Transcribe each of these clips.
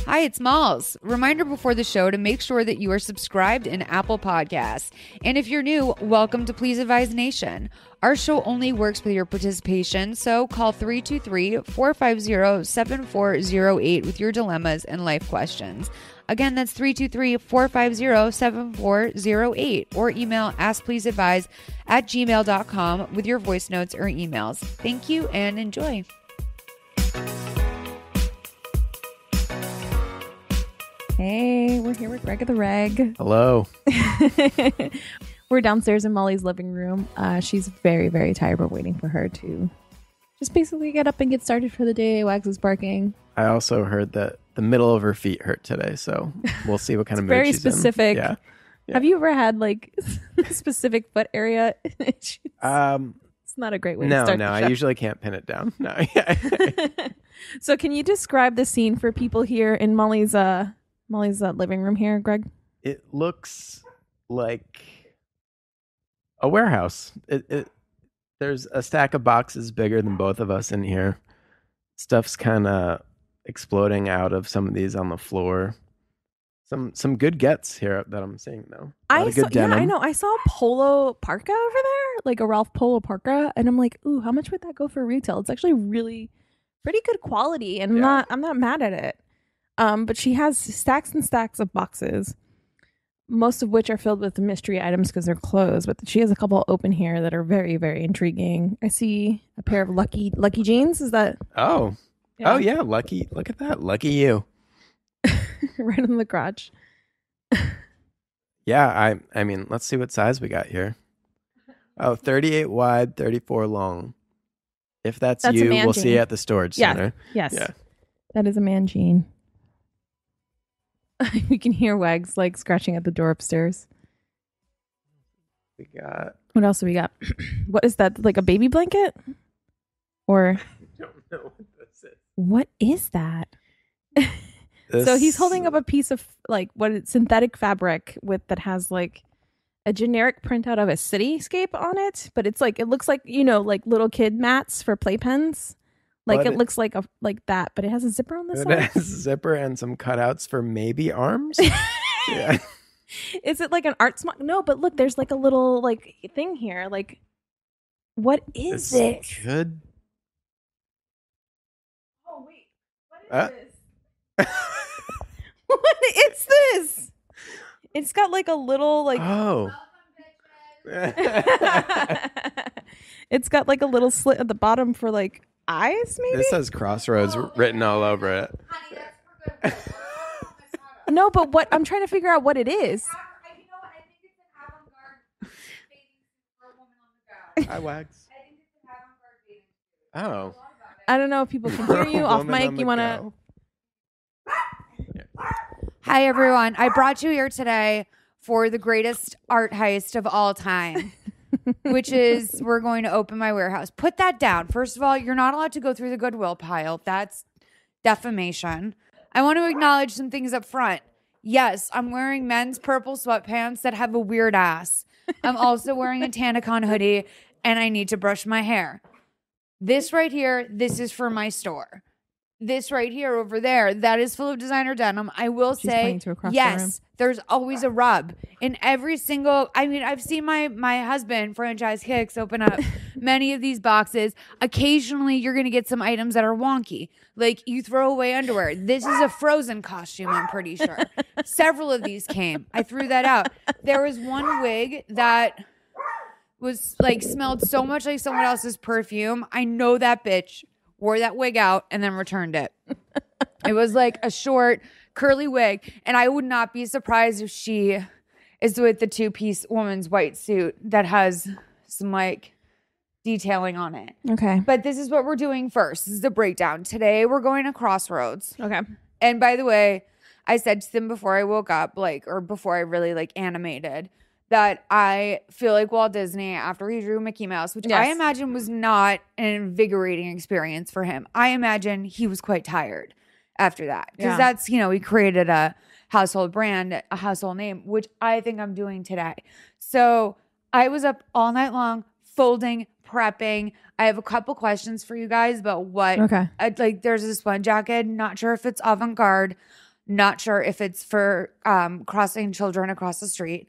Hi, it's Malls. Reminder before the show to make sure that you are subscribed in Apple Podcasts. And if you're new, welcome to Please Advise Nation. Our show only works with your participation, so call 323-450-7408 with your dilemmas and life questions. Again, that's 323-450-7408 or email askpleaseadvise@gmail.com with your voice notes or emails. Thank you and enjoy. Hey, we're here with Greg of the Reg. Hello. We're downstairs in Molly's living room. She's very, very tired. We're waiting for her to just basically get up and get started for the day. Wags is barking. I also heard that the middle of her feet hurt today, so we'll see what kind of mood very she's specific. in. Yeah. Have you ever had like a specific foot area? It's not a great way to start the show. I usually can't pin it down. No. So can you describe the scene for people here in Molly's living room here, Greg? It looks like a warehouse. There's a stack of boxes bigger than both of us in here. Stuff's kind of exploding out of some of these on the floor. Some good gets here that I'm seeing though. Denim. I know. I saw a polo parka over there, like a Ralph Polo parka, and I'm like, ooh, how much would that go for retail? It's actually really pretty good quality, and I'm not mad at it. But she has stacks and stacks of boxes, most of which are filled with mystery items because they're closed. But she has a couple open here that are very, very intriguing. I see a pair of lucky jeans. Is that? Oh, yeah. Lucky. Look at that. Lucky you. Right in the crotch. Yeah. I mean, let's see what size we got here. Oh, 38 wide, 34 long. If that's you, we'll see you at the storage center. Yes. Yeah. That is a man jean. We can hear Wags like scratching at the door upstairs. What else do we got? What is that? Like a baby blanket? Or I don't know what this is. What is that? So he's holding up a piece of like synthetic fabric that has like a generic printout of a cityscape on it, but it looks like, like little kid mats for playpens. Like it looks like that, but it has a zipper on the side. It has a zipper and some cutouts for maybe arms. Yeah. Is it like an art smart? No, but look, there's like a little like thing here. Like, what is this? Good. Oh wait, what is this? What is this? It's got like a little like. Oh. It's got like a little slit at the bottom for like eyes, maybe? This says Crossroads written all over it. Honey, that's for good. No, but what I'm trying to figure out what it is. You know what? I think it's an avant-garde bathing suit for a woman on the go. Hi, Wags. I think it's an avant-garde bathing suit. Oh. I don't know if people can hear you off mic. You want to? Hi, everyone. I brought you here today for the greatest art heist of all time, which is we're going to open my warehouse. Put that down. First of all, you're not allowed to go through the Goodwill pile. That's defamation. I want to acknowledge some things up front. Yes, I'm wearing men's purple sweatpants that have a weird ass. I'm also wearing a Tanacon hoodie, and I need to brush my hair. This right here, this is for my store. This right here over there, that is full of designer denim. I will say, yes, there's always a rub in every single. I mean, I've seen my husband, Franchise Kicks, open up many of these boxes. Occasionally, you're going to get some items that are wonky. Like you throw away underwear. This is a Frozen costume, I'm pretty sure. Several of these came. I threw that out. There was one wig that was like smelled so much like someone else's perfume. I know that bitch wore that wig out and then returned it. It was like a short curly wig, and I would not be surprised if she is with the two-piece woman's white suit that has some like detailing on it. Okay. But this is what we're doing first. This is the breakdown. Today we're going to Crossroads. Okay. And by the way, I said to them before I woke up, or before I really animated, that I feel like Walt Disney after he drew Mickey Mouse, which I imagine was not an invigorating experience for him. I imagine he was quite tired after that. Because that's, he created a household brand, a household name, which I think I'm doing today. So I was up all night long, folding, prepping. I have a couple questions for you guys about what, there's this one jacket, not sure if it's avant-garde. Not sure if it's for crossing children across the street.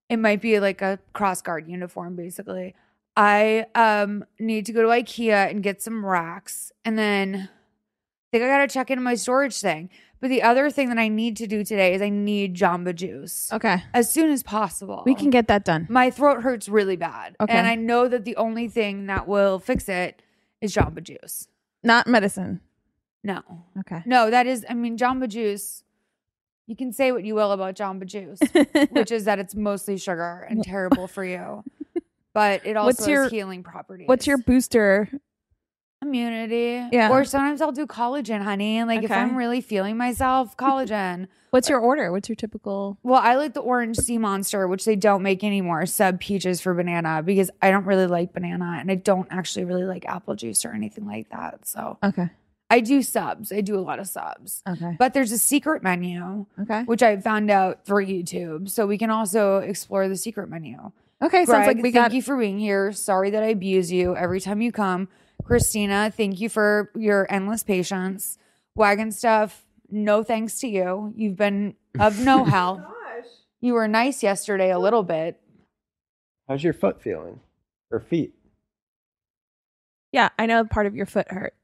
It might be like a cross guard uniform, basically. I need to go to IKEA and get some racks. And then I think I got to check into my storage thing. But the other thing that I need to do today is I need Jamba Juice. Okay. As soon as possible. We can get that done. My throat hurts really bad. Okay. And I know that the only thing that will fix it is Jamba Juice. Not medicine. No. Okay. No, that is, I mean, Jamba Juice, you can say what you will about Jamba Juice, which is that it's mostly sugar and terrible for you. But it also has healing properties. What's your booster? Immunity. Yeah. Or sometimes I'll do collagen, honey. And like if I'm really feeling myself, collagen. What's your order? What's your typical? Well, I like the orange sea monster, which they don't make anymore, sub peaches for banana, because I don't really like banana and I don't actually really like apple juice or anything like that. So okay. I do subs. I do a lot of subs. Okay. But there's a secret menu, okay, which I found out through YouTube. So we can also explore the secret menu. Okay. Greg, Sounds like thank you for being here. Sorry that I abuse you every time you come. Christina, thank you for your endless patience. Wagon Stuff, no thanks to you. You've been of no help. You were nice yesterday a little bit. How's your foot feeling? Or feet? Yeah, I know part of your foot hurt.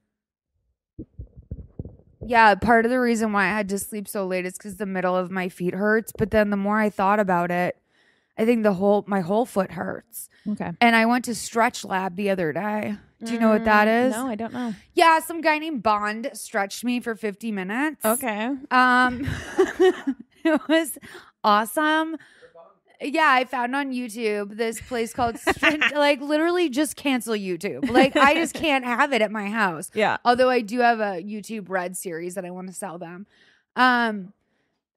Yeah, part of the reason why I had to sleep so late is because the middle of my feet hurts. But then the more I thought about it, I think my whole foot hurts. Okay. And I went to Stretch Lab the other day. Do you know what that is? No, I don't know. Yeah, some guy named Bond stretched me for 50 minutes. Okay. It was awesome. Yeah, I found on YouTube this place called like literally just cancel YouTube. Like I just can't have it at my house. Yeah. Although I do have a YouTube Red series that I want to sell them.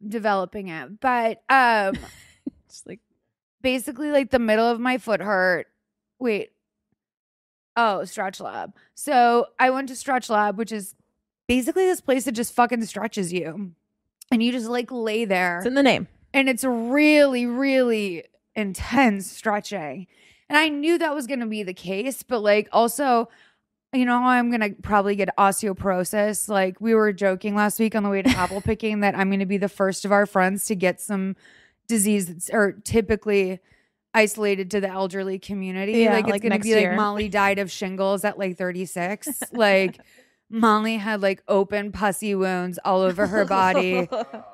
Developing it. But just like basically like the middle of my foot hurt. Wait. Oh, Stretch Lab. So I went to Stretch Lab, which is basically this place that just fucking stretches you. And you just like lay there. It's in the name. And it's really, really intense stretching. And I knew that was going to be the case. But like also, you know how I'm going to probably get osteoporosis? Like we were joking last week on the way to apple picking that I'm going to be the first of our friends to get some disease that's or typically isolated to the elderly community. Yeah, like it's going to be year. like Molly died of shingles at like 36. Like Molly had like open pussy wounds all over her body.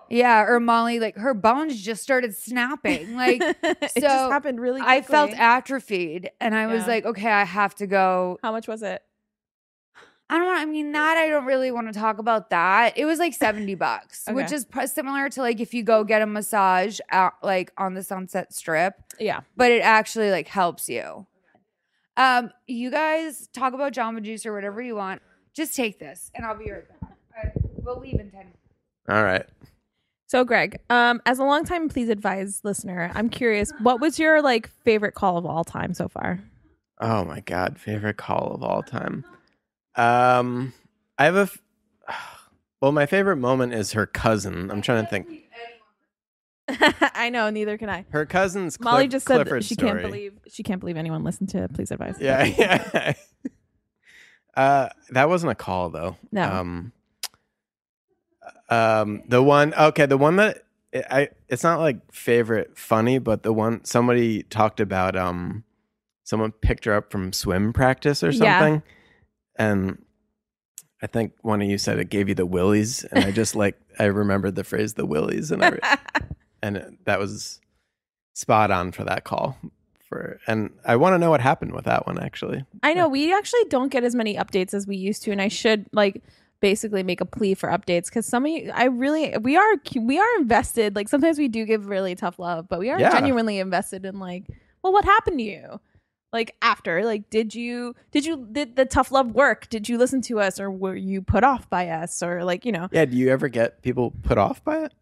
Yeah, or Molly, like her bones just started snapping. Like it just happened really quickly. I felt atrophied and I was like, okay, I have to go. How much was it? I don't really want to talk about that. It was like $70, Okay. which is similar to like if you go get a massage out like on the Sunset Strip. Yeah. But it actually like helps you. You guys talk about Jamba Juice or whatever you want. Just take this and I'll be right back. We'll leave in 10 minutes. All right. So Greg, as a longtime Please Advise listener, I'm curious, what was your like favorite call of all time so far? Oh my God. Favorite call of all time. I have well, my favorite moment is her cousin. I'm trying to think. I know, neither can I. Her cousin's Molly just said that Clifford she story. can't believe anyone listened to Please Advise. Yeah. That wasn't a call though. No. The one that it's not like favorite funny, but the one somebody talked about someone picked her up from swim practice or something. Yeah. And I think one of you said it gave you the willies, and I just like I remembered the phrase the willies, and that was spot on for that call. And I want to know what happened with that one actually. I know we actually don't get as many updates as we used to, and I should like basically make a plea for updates because some of you, we are invested. Like sometimes we do give really tough love, but we are genuinely invested in like, well, what happened to you? Like after, like, did the tough love work? Did you listen to us, or were you put off by us, or like, you know? Yeah. Do you ever get people put off by it?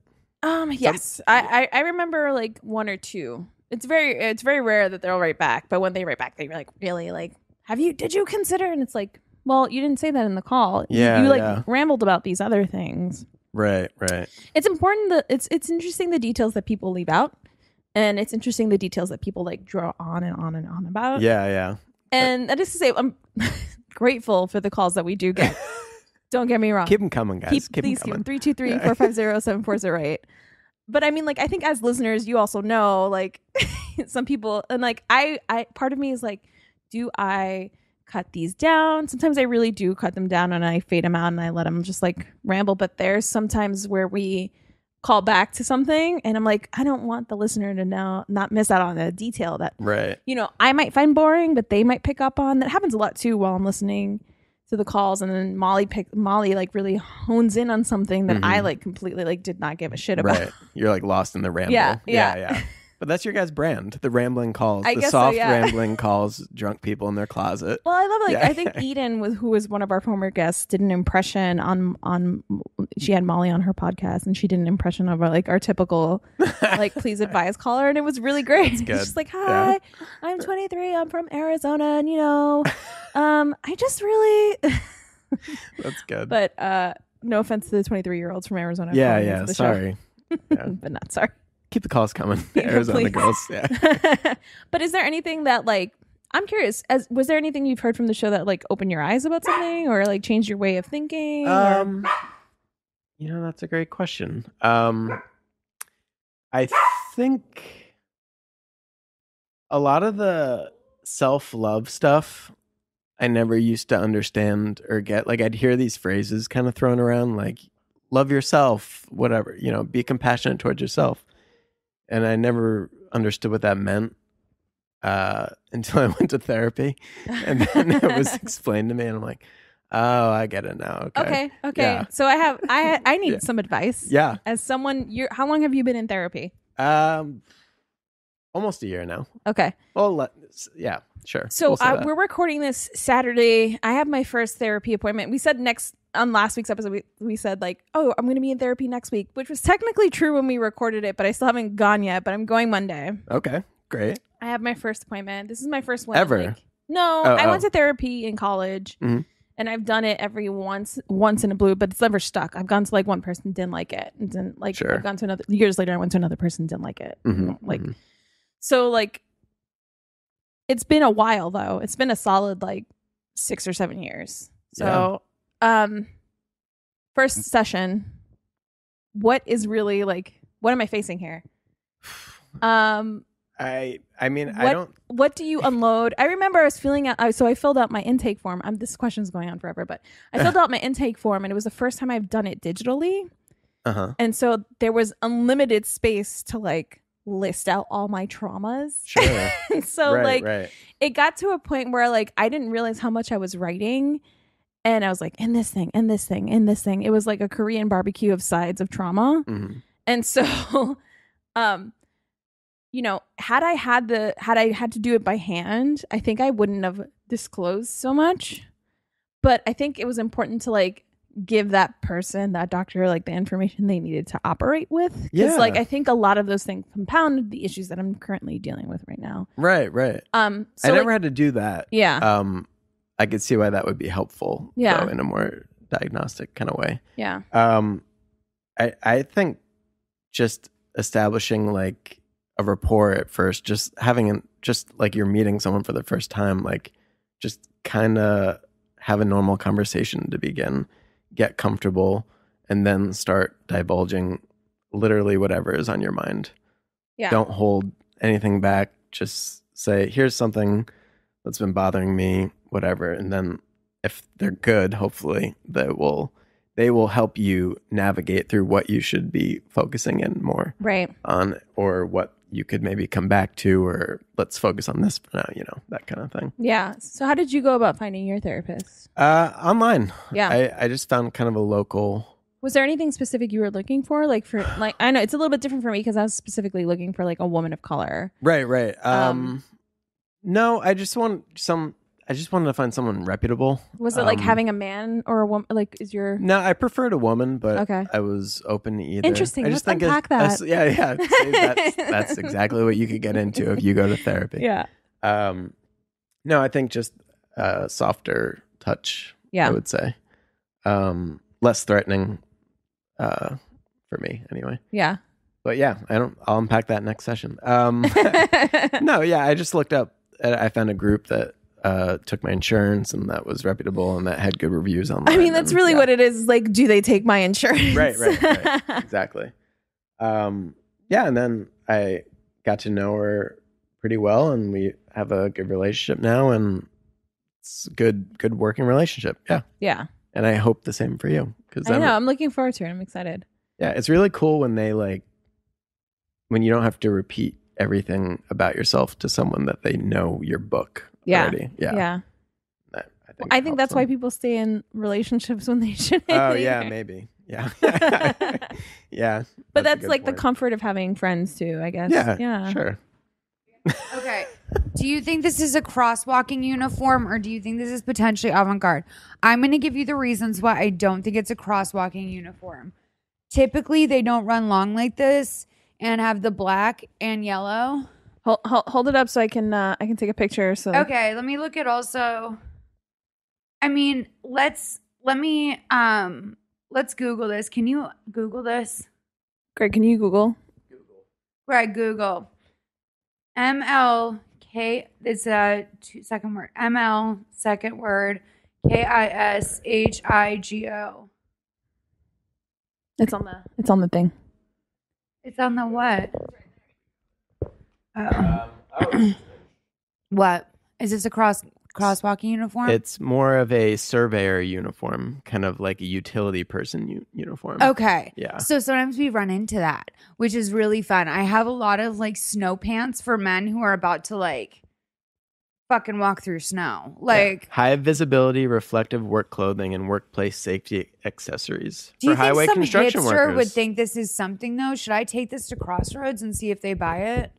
Yes. I remember like one or two. It's very rare that they'll write back, but when they write back, they're like, really, like, did you consider? And it's like, well, you didn't say that in the call. Yeah. You rambled about these other things. Right. It's important that it's interesting the details that people leave out. And it's interesting the details that people like draw on and on and on about. Yeah. And that is to say, I'm grateful for the calls that we do get. Don't get me wrong. Keep them coming, guys. Please keep them. coming. 323-450-7408. But I mean, like, I think as listeners, you also know, like, some people, and like, I part of me is like, do I cut these down? Sometimes I really do cut them down and I fade them out and I let them just like ramble. But there's sometimes where we call back to something and I'm like, I don't want the listener to not miss out on a detail that, you know, I might find boring, but they might pick up on. That happens a lot too while I'm listening to the calls, and then Molly like really hones in on something that I like completely like did not give a shit about. Right. You're like lost in the ramble. Yeah. But that's your guys' brand, the rambling calls, I the guess soft so, yeah. rambling calls, drunk people in their closet. Well, I love it. Like, I think Eden, who was one of our former guests, did an impression on she had Molly on her podcast, and she did an impression of like our typical like please advise caller, and it was really great. She's just like, hi, I'm 23, I'm from Arizona, and you know, I just really That's good. But no offense to the 23-year-olds from Arizona. Yeah, sorry. But not sorry. Keep the calls coming. Arizona girls. Yeah. But is there anything that like, I'm curious, was there anything you've heard from the show that like opened your eyes about something or like changed your way of thinking? You know, that's a great question. I think a lot of the self-love stuff I never used to understand or get. Like, I'd hear these phrases kind of thrown around, like, love yourself, whatever, you know, be compassionate towards yourself. And I never understood what that meant until I went to therapy. And then it was explained to me, and I'm like, oh, I get it now. Okay. Yeah. So I need some advice. Yeah. As someone, how long have you been in therapy? Almost a year now. Okay. Well, yeah, sure. So we're recording this Saturday. I have my first therapy appointment. We said on last week's episode, we said like, oh, I'm going to be in therapy next week, which was technically true when we recorded it, but I still haven't gone yet, but I'm going Monday. Okay, great. I have my first appointment. This is my first one. Ever? I went to therapy in college. Mm-hmm. And I've done it every once in a blue, but it's never stuck. I've gone to like one person, didn't like it, and then like Sure. I've gone to another. Years later, I went to another person, didn't like it. Mm-hmm. So like, it's been a while though. It's been a solid like 6 or 7 years. So, first session, what is really like? What am I facing here? What do you unload? I remember I was filling out. So I filled out my intake form. This question's going on forever, but I filled out my intake form, and it was the first time I've done it digitally. And so there was unlimited space to like list out all my traumas. Sure. And so it got to a point where like I didn't realize how much I was writing, and I was like, in this thing, in this thing, in this thing. It was like a Korean barbecue of sides of trauma. Mm-hmm. And so, you know, had I had to do it by hand, I think I wouldn't have disclosed so much. But I think it was important to like give that person, that doctor, like the information they needed to operate with. Because like I think a lot of those things compounded the issues that I'm currently dealing with right now. Right. So I never had to do that. Yeah. I could see why that would be helpful. Yeah. Though, in a more diagnostic kind of way. Yeah. I think just establishing like a rapport at first, just having just like you're meeting someone for the first time, like just kind of have a normal conversation to begin, get comfortable, and then start divulging literally whatever is on your mind. Yeah. Don't hold anything back. Just say, here's something that's been bothering me, whatever. And then if they're good, hopefully they will help you navigate through what you should be focusing in more on, or what you could maybe come back to, or let's focus on this for now, you know, that kind of thing. Yeah. So how did you go about finding your therapist? Online. Yeah. I just found kind of a local. Was there anything specific you were looking for? Like for like, I know it's a little bit different for me because I was specifically looking for like a woman of color. Right. No, I just wanted to find someone reputable. Was it like having a man or a woman? Like, is your... No, I preferred a woman, but okay. I was open to either. Interesting. I just Let's unpack that. Yeah. That's exactly what you could get into if you go to therapy. Yeah. No, I think just softer touch. Yeah. I would say less threatening for me, anyway. Yeah. But yeah, I'll unpack that next session. No, yeah, I just looked up. I found a group that took my insurance and that was reputable and that had good reviews online. I mean, that's really what it is. Like, do they take my insurance? Right. Exactly. And then I got to know her pretty well, and we have a good relationship now, and it's a good working relationship. Yeah. And I hope the same for you, because I know I'm looking forward to it. I'm excited. Yeah, it's really cool when when you don't have to repeat everything about yourself to someone that they know your book already. Yeah. I think that's why people stay in relationships when they shouldn't. Oh yeah, maybe. Yeah. Yeah. But that's like the comfort of having friends too, I guess. Yeah. Sure. Okay. Do you think this is a crosswalking uniform, or do you think this is potentially avant-garde? I'm going to give you the reasons why I don't think it's a crosswalking uniform. Typically, they don't run long like this and have the black and yellow. Hold it up so I can take a picture. So okay, let me look at also. I mean, let's Google this. Can you Google this? Greg, can you Google? Greg, Google. MLK. It's a second word. ML second word. KISHIGO. It's on the thing. It's on the what? What? Is this a crosswalking uniform? It's more of a surveyor uniform, kind of like a utility person uniform. Okay. Yeah. So sometimes we run into that, which is really fun. I have a lot of like snow pants for men who are about to like fucking walk through snow. Like high visibility, reflective work clothing and workplace safety accessories do you for highway think some construction hipster workers. would think this is something though? Should I take this to Crossroads and see if they buy it?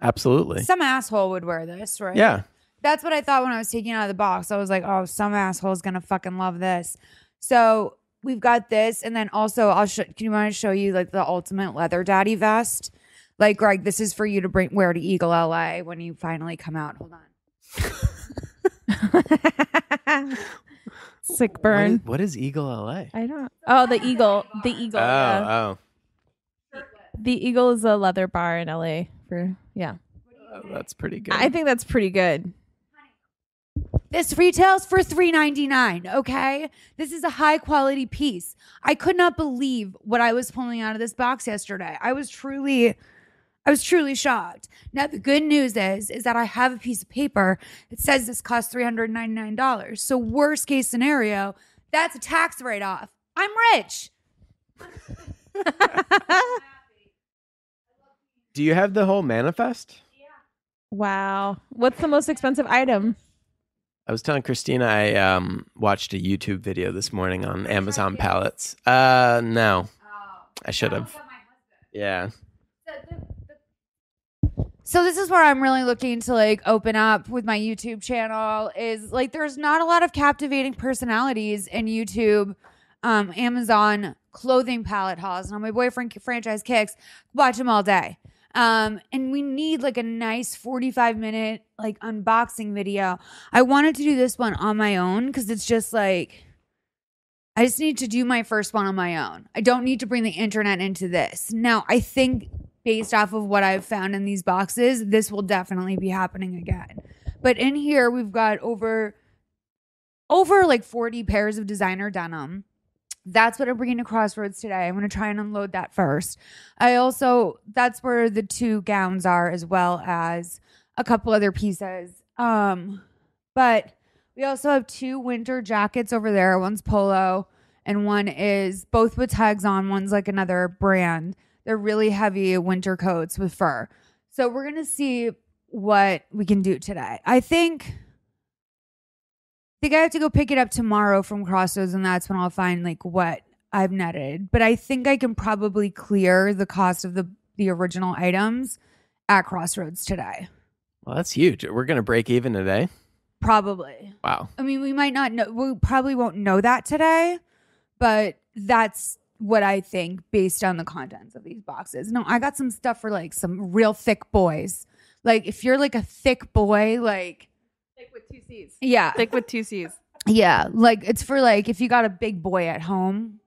Absolutely. Some asshole would wear this, right? Yeah. That's what I thought when I was taking it out of the box. I was like, oh, some asshole's going to fucking love this. So we've got this. And then also, do you want to show you like the ultimate leather daddy vest? Like, Greg, this is for you to wear to Eagle LA when you finally come out. Hold on. Sick burn. What is Eagle LA? I don't. Oh, the Eagle. The Eagle. Oh. The Eagle is a leather bar in LA. Oh, that's pretty good. I think that's pretty good. This retails for $3.99, okay? This is a high quality piece. I could not believe what I was pulling out of this box yesterday. I was truly shocked. Now the good news is that I have a piece of paper that says this costs $399. So worst case scenario, that's a tax write-off. I'm rich. Do you have the whole manifest? Wow. What's the most expensive item? I was telling Christina I watched a YouTube video this morning on Amazon pallets. No. I should have. Yeah. So this is where I'm really looking to like open up with my YouTube channel is like there's not a lot of captivating personalities in YouTube, Amazon clothing pallet hauls. Now my boyfriend franchise kicks, watch them all day. And we need like a nice 45-minute like unboxing video. I wanted to do this one on my own because it's just like I just need to do my first one on my own. I don't need to bring the internet into this. Now, I think based off of what I've found in these boxes, this will definitely be happening again. But in here, we've got over like 40 pairs of designer denim. That's what I'm bringing to Crossroads today. I'm going to try and unload that first. That's where the two gowns are as well as a couple other pieces. But we also have two winter jackets over there. One's polo and one is both with tags on. One's like another brand. They're really heavy winter coats with fur. So we're going to see what we can do today. I think I have to go pick it up tomorrow from Crossroads, and that's when I'll find like what I've netted. But I think I can probably clear the cost of the original items at Crossroads today. Well, that's huge. We're going to break even today? Probably. Wow. I mean, we might not know. We probably won't know that today, but that's what I think based on the contents of these boxes. No, I got some stuff for like some real thick boys. Like if you're like a thick boy, like... Thick with two C's. Yeah. Thick with two C's. Yeah. Like it's for like if you got a big boy at home.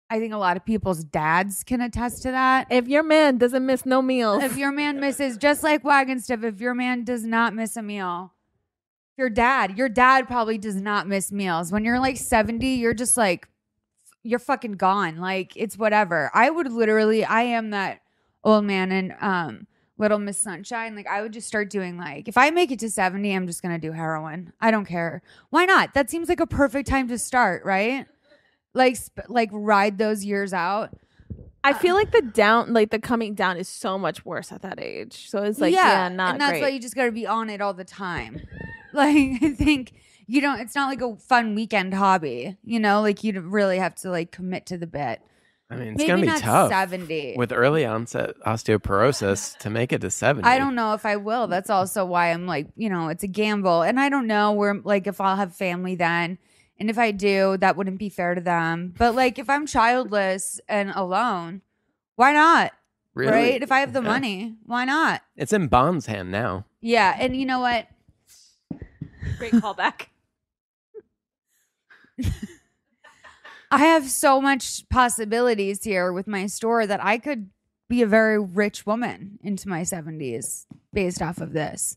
I think a lot of people's dads can attest to that. If your man doesn't miss no meals. If your man misses, just like wagon stuff, if your man does not miss a meal, Your dad probably does not miss meals. When you're like 70, you're just like, you're fucking gone. Like, it's whatever. I am that old man in Little Miss Sunshine. Like, I would just start doing like, if I make it to 70, I'm just going to do heroin. I don't care. Why not? That seems like a perfect time to start, right? Like ride those years out. I feel like the coming down is so much worse at that age. So it's like, not and that's great. why you just got to be on it all the time. Like, I think it's not like a fun weekend hobby, like you really have to like commit to the bit. I mean, it's Maybe going to be not tough 70. with early onset osteoporosis to make it to 70. I don't know if I will. That's also why I'm like, it's a gamble. And I don't know where, like, if I'll have family then. And if I do, that wouldn't be fair to them. But like, if I'm childless and alone, why not? Really? Right? If I have the money, why not? It's in Bond's hand now. Yeah. And you know what? Great callback. I have so much possibilities here with my store that I could be a very rich woman into my 70s based off of this.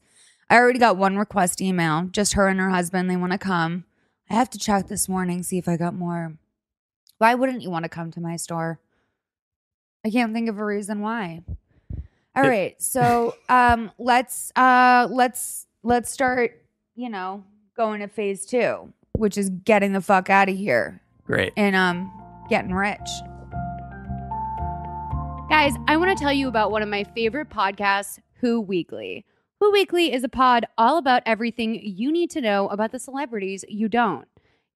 I already got one request email, just her and her husband. They want to come. I have to check this morning, see if I got more. Why wouldn't you want to come to my store? I can't think of a reason why. All right. So let's start, going to phase 2, which is getting the fuck out of here. Great. And getting rich. Guys, I want to tell you about one of my favorite podcasts, Who Weekly. Who Weekly is a pod all about everything you need to know about the celebrities you don't.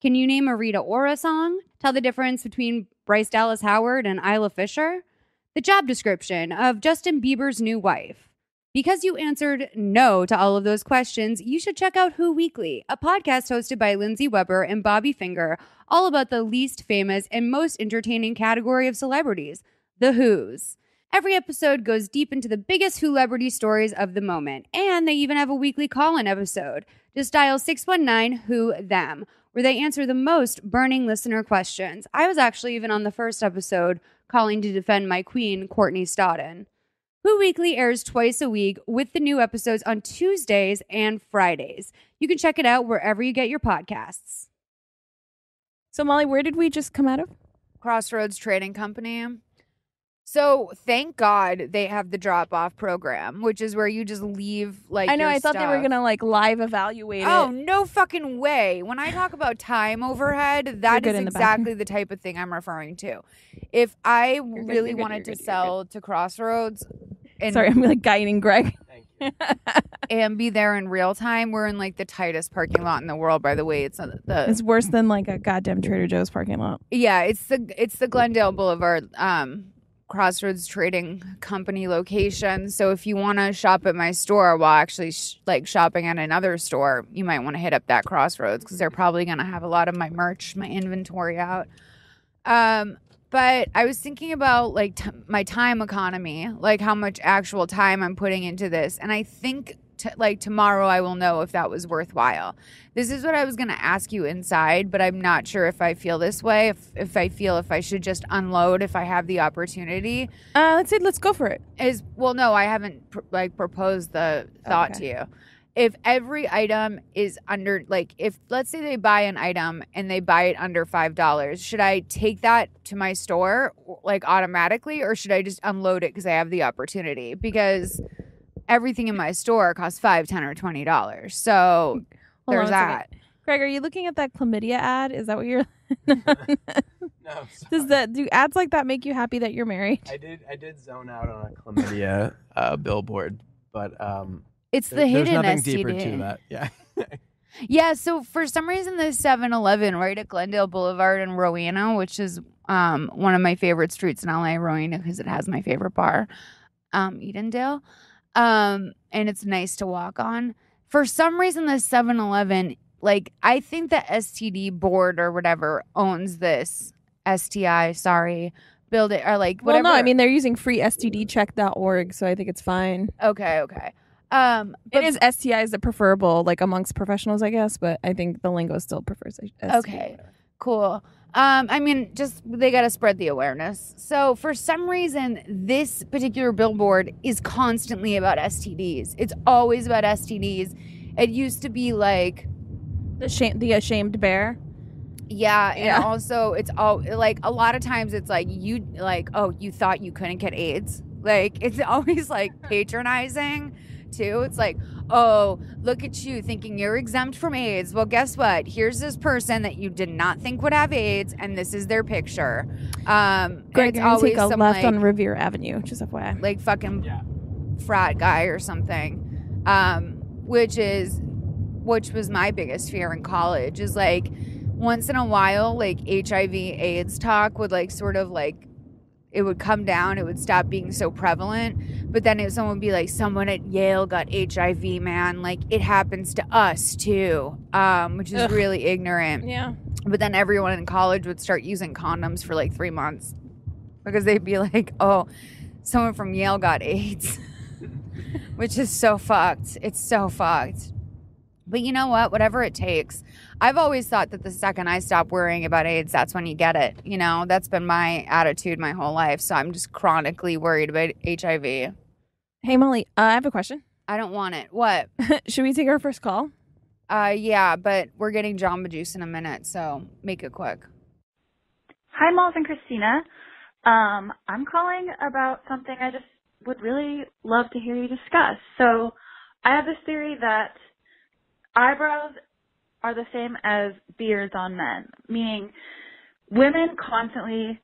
Can you name a Rita Ora song? Tell the difference between Bryce Dallas Howard and Isla Fisher? The job description of Justin Bieber's new wife. Because you answered no to all of those questions, you should check out Who Weekly, a podcast hosted by Lindsay Weber and Bobby Finger, all about the least famous and most entertaining category of celebrities, the Who's. Every episode goes deep into the biggest Who-lebrity stories of the moment, and they even have a weekly call-in episode. Just dial 619-WHO-THEM, where they answer the most burning listener questions. I was actually even on the first episode calling to defend my queen, Courtney Stodden. Who Weekly airs twice a week with the new episodes on Tuesdays and Fridays. You can check it out wherever you get your podcasts. So, Molly, where did we just come out of? Crossroads Trading Company. So thank God they have the drop-off program, which is where you just leave like. I know. your I thought they were stuff. gonna like live evaluate it. Oh, no fucking way. When I talk about time overhead, that is exactly the type of thing I'm referring to. If I really wanted to sell to Crossroads, and Sorry, I'm like guiding Greg. and be there in real time, we're in like the tightest parking lot in the world. By the way, It's worse than like a goddamn Trader Joe's parking lot. Yeah, it's the Glendale Boulevard Crossroads Trading Company location. So if you want to shop at my store while actually shopping at another store, you might want to hit up that Crossroads because they're probably going to have a lot of my merch, my inventory out. But I was thinking about like my time economy, like how much actual time I'm putting into this. And I think tomorrow I will know if that was worthwhile. This is what I was going to ask you inside, but I'm not sure if I feel this way. If I should just unload if I have the opportunity. Let's go for it. No, I haven't proposed the thought to you. If every item is under, if let's say they buy an item and they buy it under $5, should I take that to my store automatically, or should I just unload it because I have the opportunity? Because everything in my store costs $5, $10, or $20. So there's that. Greg, are you looking at that chlamydia ad? Is that what you're? No. Do ads like that make you happy that you're married? I did zone out on a chlamydia billboard, but it's the hidden there's nothing STD. deeper to that. Yeah. Yeah. So for some reason, the 7-Eleven right at Glendale Boulevard in Rowena, which is one of my favorite streets in LA, Rowena, because it has my favorite bar, Edendale. And it's nice to walk on. For some reason, the 7-Eleven, I think the STD board or whatever owns this STI, build it, or whatever. Well, no, I mean, they're using freestdcheck.org, so I think it's fine. Okay. But it is STI is the preferable, amongst professionals, I guess, but I think the lingo still prefers STI. Okay, cool. I mean, just they got to spread the awareness. So for some reason, this particular billboard is constantly about STDs. It's always about STDs. It used to be like The ashamed bear. yeah, and Yeah. also it's all like a lot of times it's like you like, oh, you thought you couldn't get AIDS. Like it's always like patronizing too. It's like, oh, look at you thinking you're exempt from AIDS. Well, guess what? Here's this person that you did not think would have AIDS, and this is their picture. And Greg, it's you're gonna always take a some left like, on Revere Avenue, just FYI. like fucking frat guy or something. Which was my biggest fear in college is like once in a while like HIV AIDS talk would like sort of like it would come down, it would stop being so prevalent, but then someone would be like, someone at Yale got HIV, man, like it happens to us too, which is really ignorant. Yeah. But then everyone in college would start using condoms for like 3 months because they'd be like, oh, someone from Yale got AIDS. Which is so fucked. It's so fucked. But you know what? Whatever it takes. I've always thought that the second I stop worrying about AIDS, that's when you get it. You know, that's been my attitude my whole life. So I'm just chronically worried about HIV. Hey, Molly, I have a question. I don't want it. What? Should we take our first call? Yeah, but we're getting Jamba Juice in a minute, so make it quick. Hi, Malls and Christina. I'm calling about something I just would really love to hear you discuss. So I have this theory that eyebrows are the same as beards on men, meaning women constantly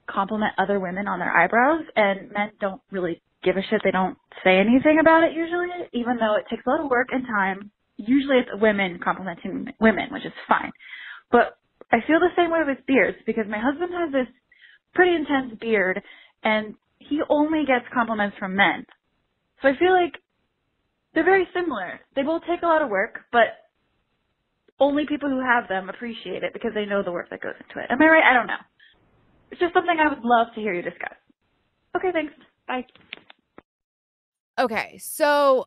compliment other women on their eyebrows, and men don't really give a shit. They don't say anything about it usually, even though it takes a lot of work and time. Usually it's women complimenting women, which is fine. But I feel the same way with beards because my husband has this pretty intense beard, and he only gets compliments from men. So I feel like they're very similar. They both take a lot of work, but only people who have them appreciate it because they know the work that goes into it. Am I right? I don't know. It's just something I would love to hear you discuss. Okay, thanks. Bye. Okay, so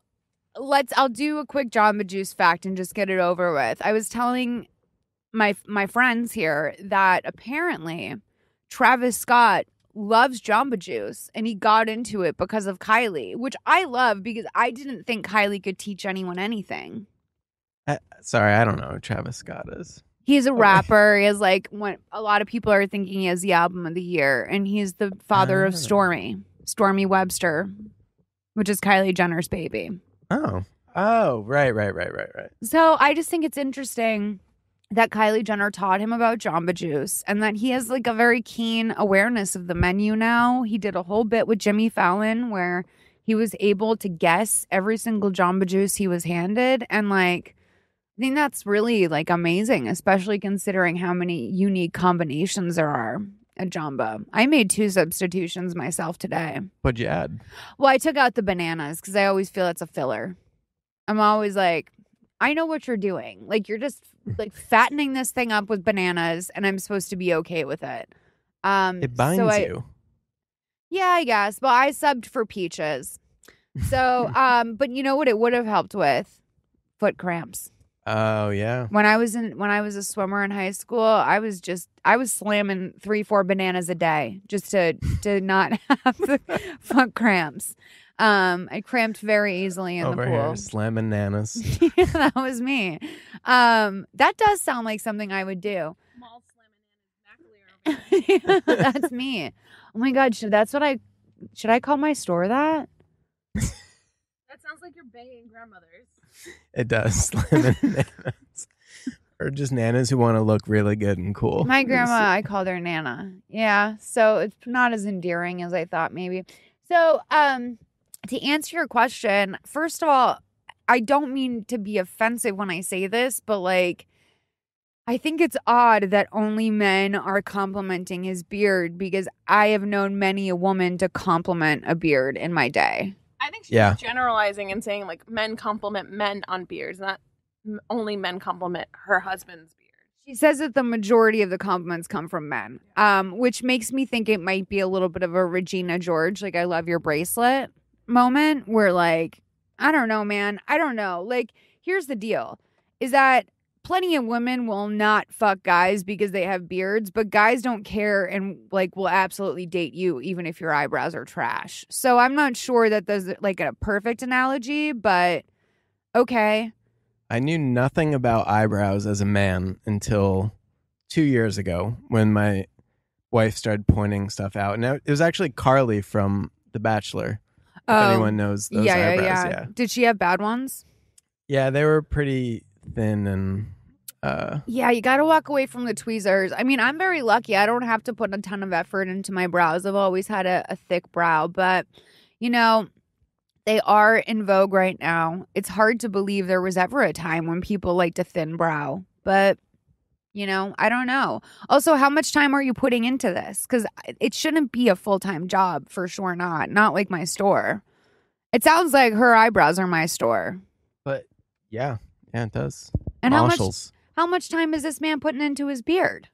I'll do a quick Jamba Juice fact and just get it over with. I was telling my friends here that apparently Travis Scott loves Jamba Juice and he got into it because of Kylie, which I love because I didn't think Kylie could teach anyone anything. Sorry, I don't know who Travis Scott is. He's a rapper. He has like what a lot of people are thinking he has the album of the year, and he's the father of Stormy Webster, which is Kylie Jenner's baby. Oh, right. So I just think it's interesting that Kylie Jenner taught him about Jamba Juice and that he has like a very keen awareness of the menu now. He did a whole bit with Jimmy Fallon where he was able to guess every single Jamba Juice he was handed. And like, I think that's really like amazing, especially considering how many unique combinations there are at Jamba. I made 2 substitutions myself today. What'd you add? Well, I took out the bananas because I always feel it's a filler. I'm always like, I know what you're doing. Like, you're just like fattening this thing up with bananas, and I'm supposed to be okay with it. It binds you. Yeah, I guess. But I subbed for peaches. So, but you know what it would have helped with? Foot cramps. Oh yeah. When I was a swimmer in high school, I was slamming 3-4 bananas a day just to not have the foot cramps. I cramped very easily in Over the pool. here, slamming nanas. Yeah, that was me. That does sound like something I would do. Yeah, that's me. Oh my God, should I call my store that? That sounds like you're banging grandmothers. It does. Slamming nanas. Or just nanas who want to look really good and cool. My grandma, I called her Nana. Yeah, so it's not as endearing as I thought maybe. So, to answer your question, first of all, I don't mean to be offensive when I say this, but like, I think it's odd that only men are complimenting his beard because I have known many a woman to compliment a beard in my day. I think she's generalizing and saying like men compliment men on beards, not only men compliment her husband's beard. She says that the majority of the compliments come from men, which makes me think it might be a little bit of a Regina George, like I love your bracelet moment where like, I don't know, man. I don't know. Like, here's the deal is that plenty of women will not fuck guys because they have beards, but guys don't care and like will absolutely date you even if your eyebrows are trash. So I'm not sure that there's like a perfect analogy, but okay. I knew nothing about eyebrows as a man until 2 years ago when my wife started pointing stuff out. And it was actually Carly from The Bachelor. If anyone knows those eyebrows. Yeah. Did she have bad ones? Yeah, they were pretty thin and... Yeah, you got to walk away from the tweezers. I mean, I'm very lucky. I don't have to put a ton of effort into my brows. I've always had a thick brow, but, you know, they are in vogue right now. It's hard to believe there was ever a time when people liked a thin brow, but, you know, I don't know. Also, how much time are you putting into this? Because it shouldn't be a full-time job, for sure not like my store. It sounds like her eyebrows are my store. But, yeah, it does. And Marshalls. How much time is this man putting into his beard?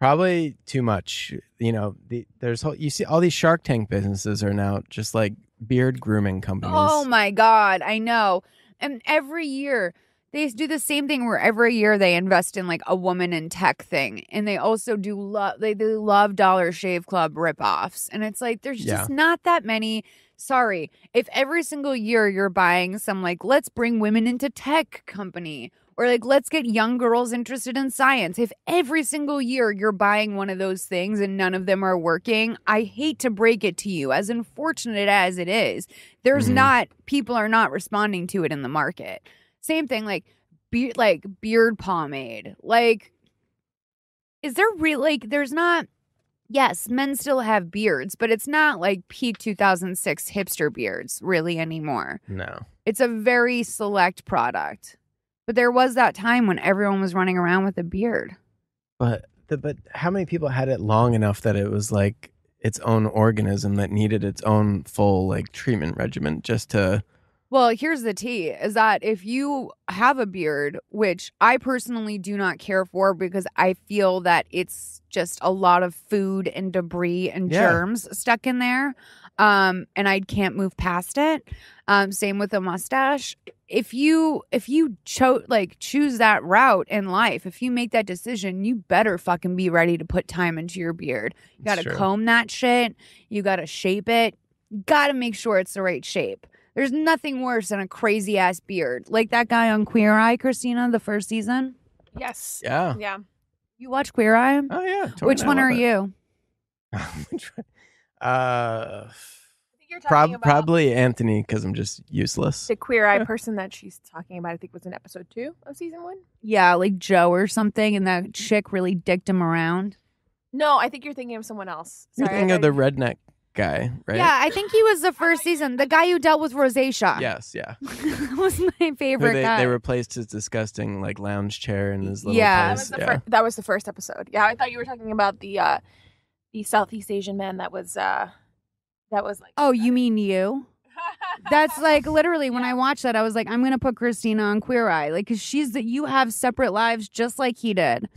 Probably too much. You know, you see all these Shark Tank businesses are now just like beard grooming companies. Oh my God, I know. And every year they do the same thing where every year they invest in like a woman in tech thing. And they also do love Dollar Shave Club ripoffs. And it's like, there's just not that many. Sorry. If every single year you're buying some like, let's bring women into tech company, or like, let's get young girls interested in science. If every single year you're buying one of those things and none of them are working, I hate to break it to you, as unfortunate as it is, people are not responding to it in the market. Same thing, like beard pomade. Like, is there there's not, yes, men still have beards, but it's not like peak 2006 hipster beards really anymore. No. It's a very select product. But there was that time when everyone was running around with a beard. But how many people had it long enough that it was like its own organism that needed its own full like treatment regimen just to... Well, here's the tea, is that if you have a beard, which I personally do not care for because I feel that it's just a lot of food and debris and germs stuck in there, and I can't move past it. Same with a mustache. If you choose that route in life, if you make that decision, you better fucking be ready to put time into your beard. You got to comb that shit. You got to shape it. You got to make sure it's the right shape. There's nothing worse than a crazy ass beard. Like that guy on Queer Eye, Christina, the first season. Yes. Yeah. Yeah. You watch Queer Eye? Oh yeah. Totally. Which one are you? Which one? I think you're talking about probably Anthony, because I'm just useless. the Queer Eye person that she's talking about. I think was in episode 2 of season 1. Yeah, like Joe or something, and that chick really dicked him around. No, I think you're thinking of someone else. You're thinking of the redneck guy, right? Yeah, I think he was the first season. The guy who dealt with rosacea. Yes, yeah. That was my favorite guy. They replaced his disgusting like lounge chair in his little Yeah. place. That was the first episode. Yeah, I thought you were talking about the Southeast Asian man that was like. Oh, you mean you? That's like literally when I watched that, I was like, I'm gonna put Christina on Queer Eye, like, because you have separate lives just like he did.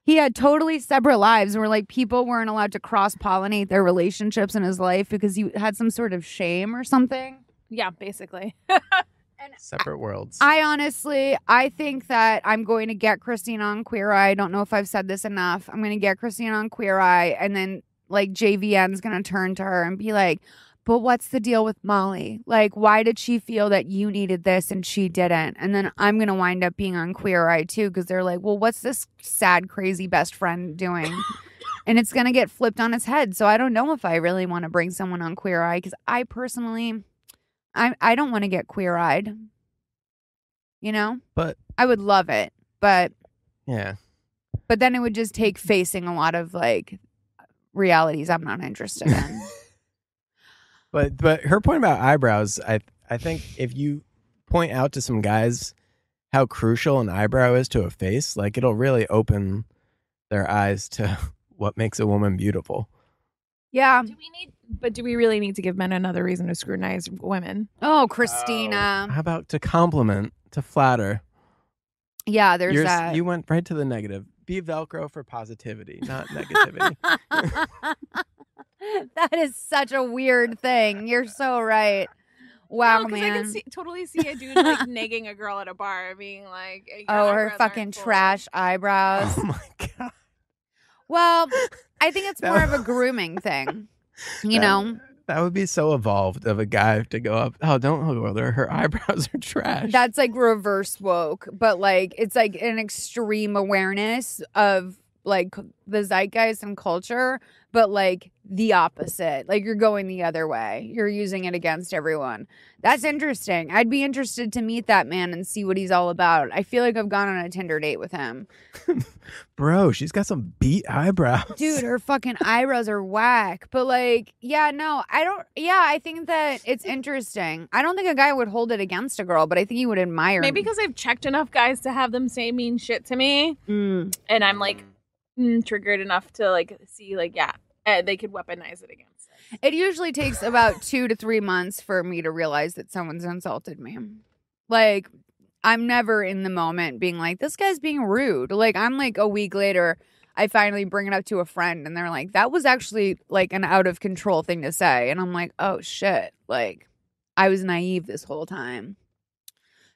He had totally separate lives where like people weren't allowed to cross-pollinate their relationships in his life because he had some sort of shame or something. Yeah, basically. Separate worlds. I think that I'm going to get Christina on Queer Eye. I don't know if I've said this enough. I'm going to get Christina on Queer Eye, and then like JVN's going to turn to her and be like, but what's the deal with Molly? Like, why did she feel that you needed this and she didn't? And then I'm going to wind up being on Queer Eye too, because they're like, well, what's this sad, crazy best friend doing? And it's going to get flipped on its head. So I don't know if I really want to bring someone on Queer Eye, because I personally, I don't want to get queer-eyed. You know? But I would love it. But yeah. But then it would just take facing a lot of like realities I'm not interested in. But her point about eyebrows, I think if you point out to some guys how crucial an eyebrow is to a face, like it'll really open their eyes to what makes a woman beautiful. Yeah. Do we really need to give men another reason to scrutinize women? Oh, Christina. How about to compliment, to flatter? Yeah, there's that. You went right to the negative. Be Velcro for positivity, not negativity. That is such a weird thing. You're so right. Wow, no, man. I can totally see a dude like negging a girl at a bar, being like, "Oh, her fucking trash eyebrows." Oh my god. Well, I think it's more of a grooming thing. You know, That would be so evolved of a guy to go up. Oh, don't go there. Her eyebrows are trash. That's like reverse woke, but like it's like an extreme awareness of like the zeitgeist and culture, but like the opposite. Like you're going the other way. You're using it against everyone. That's interesting. I'd be interested to meet that man and see what he's all about. I feel like I've gone on a Tinder date with him. Bro, she's got some beat eyebrows. Dude, her fucking eyebrows are whack. But like, yeah, no, I think that it's interesting. I don't think a guy would hold it against a girl, but I think he would admire Maybe because I've checked enough guys to have them say mean shit to me. And I'm like triggered enough to like see like, they could weaponize it against us. It usually takes about 2 to 3 months for me to realize that someone's insulted me. Like, I'm never in the moment being like, this guy's being rude. Like, I'm like a week later, I finally bring it up to a friend and they're like, that was actually like an out of control thing to say. And I'm like, oh shit. Like, I was naive this whole time.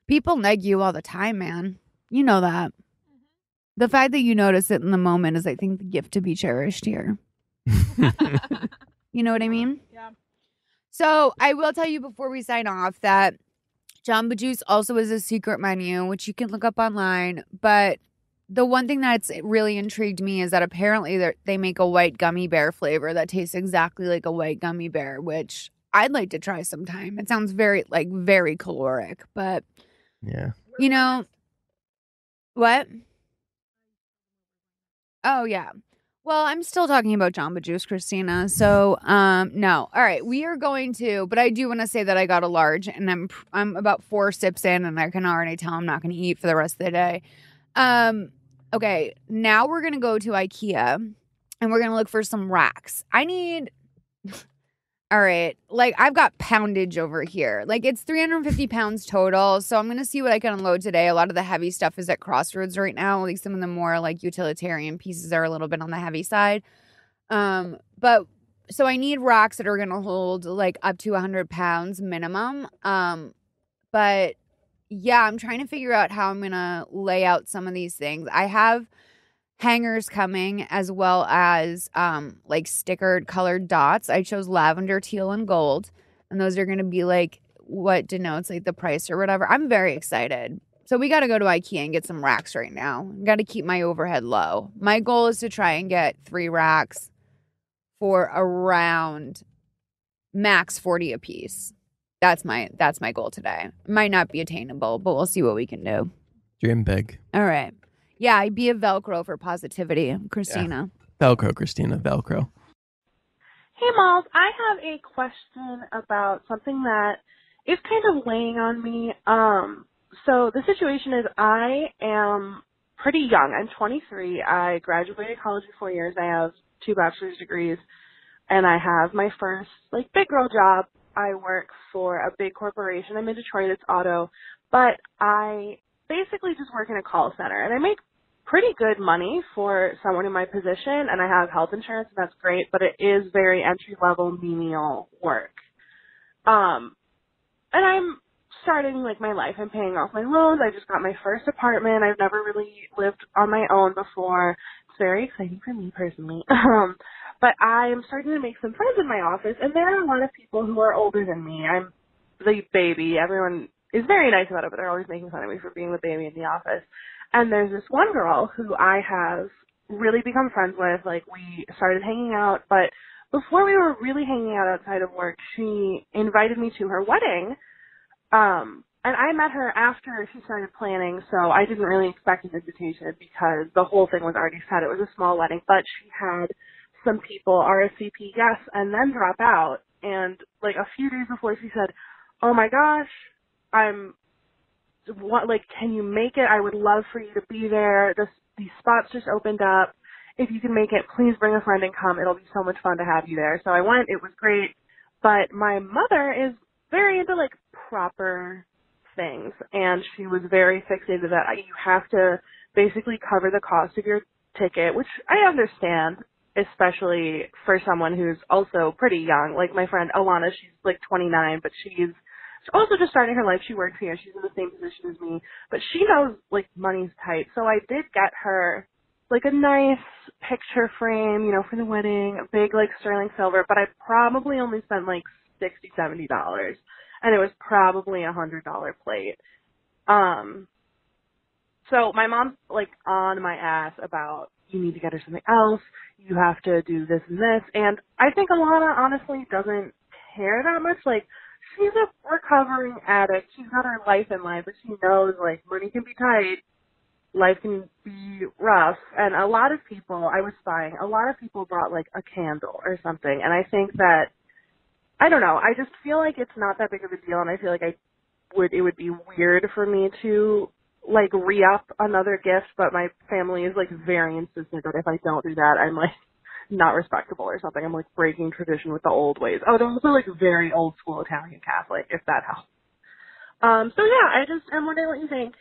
People neg you all the time, man. You know that. The fact that you notice it in the moment is, I think, the gift to be cherished here. You know what I mean? Yeah. So I will tell you before we sign off that Jamba Juice also is a secret menu, which you can look up online. But the one thing that's really intrigued me is that apparently they make a white gummy bear flavor that tastes exactly like a white gummy bear, which I'd like to try sometime. It sounds very caloric, but Yeah. you know what? Oh yeah. Well, I'm still talking about Jamba Juice, Christina. So, no. All right, we are going to, but I do want to say that I got a large, and I'm about 4 sips in, and I can already tell I'm not going to eat for the rest of the day. Okay, now we're going to go to IKEA, and we're going to look for some racks. I need... All right, like I've got poundage over here. Like it's 350 pounds total. So I'm going to see what I can unload today. A lot of the heavy stuff is at Crossroads right now. Like some of the more like utilitarian pieces are a little bit on the heavy side. But so I need racks that are going to hold like up to 100 pounds minimum. But yeah, I'm trying to figure out how I'm going to lay out some of these things. I have hangers coming as well as like stickered colored dots. I chose lavender, teal, and gold, and those are going to be like what denotes like the price or whatever. I'm very excited. So we got to go to IKEA and get some racks right now. Got to keep my overhead low. My goal is to try and get 3 racks for around max 40 a piece. That's my goal today. Might not be attainable, but we'll see what we can do. Dream big. All right. Yeah, I'd be a Velcro for positivity, Christina. Yeah. Velcro, Christina. Velcro. Hey, Malls. I have a question about something that is kind of weighing on me. So the situation is I am pretty young. I'm 23. I graduated college in 4 years. I have 2 bachelor's degrees, and I have my first like big girl job. I work for a big corporation. I'm in Detroit. It's auto, but I basically just work in a call center, and I make pretty good money for someone in my position, and I have health insurance, and that's great, but it is very entry-level menial work. And I'm starting, like, my life. I'm paying off my loans. I just got my first apartment. I've never really lived on my own before. It's very exciting for me personally. But I am starting to make some friends in my office, and there are a lot of people who are older than me. I'm the baby. Everyone is very nice about it, but they're always making fun of me for being the baby in the office. And there's this one girl who I have really become friends with. Like, we started hanging out, but before we were really hanging out outside of work, she invited me to her wedding. And I met her after she started planning, so I didn't really expect an invitation because the whole thing was already set. It was a small wedding, but she had some people RSVP yes and then drop out. And, like, a few days before, she said, oh, my gosh, can you make it? I would love for you to be there. These spots just opened up. If you can make it, please bring a friend and come. It'll be so much fun to have you there. So I went. It was great. But my mother is very into, like, proper things. And she was very fixated that you have to basically cover the cost of your ticket, which I understand, especially for someone who's also pretty young. Like my friend Alana, she's like 29, but she's also just starting her life. She works here. She's in the same position as me, but she knows like money's tight. So I did get her like a nice picture frame, you know, for the wedding, a big like sterling silver, but I probably only spent like $60, $70, and it was probably $100 plate. So my mom's like on my ass about, you need to get her something else, you have to do this and this, and I think Alana honestly doesn't care that much. Like, she's a recovering addict, she's got her life in life, but she knows like money can be tight, life can be rough, and a lot of people, I was spying, a lot of people brought like a candle or something, and I think that, I don't know, I just feel like it's not that big of a deal, and I feel like it would be weird for me to like re-up another gift, but my family is like very insistent that if I don't do that, I'm like not respectable or something. I'm like breaking tradition with the old ways. Oh, they're also like very old school Italian Catholic, if that helps. So yeah, I'm wondering what you think.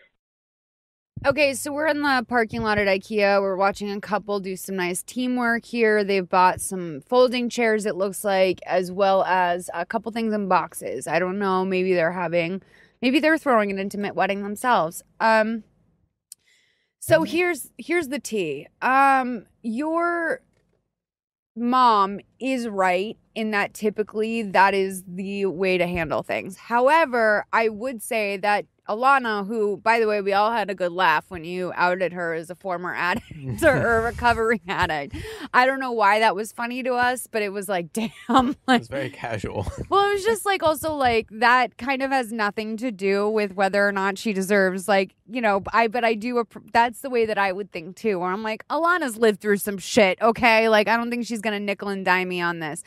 Okay, so we're in the parking lot at IKEA. We're watching a couple do some nice teamwork here. They've bought some folding chairs, it looks like, as well as a couple things in boxes. I don't know. Maybe they're throwing an intimate wedding themselves. So here's the tea. Your mom is right in that typically that is the way to handle things. However, I would say that Alana, who, by the way, we all had a good laugh when you outed her as a former addict or a recovering addict. I don't know why that was funny to us, but it was like, damn. Like, it was very casual. Well, it was just like also like that kind of has nothing to do with whether or not she deserves like, you know, that's the way that I would think too, where I'm like, Alana's lived through some shit, okay? Like, I don't think she's going to nickel and dime me on this.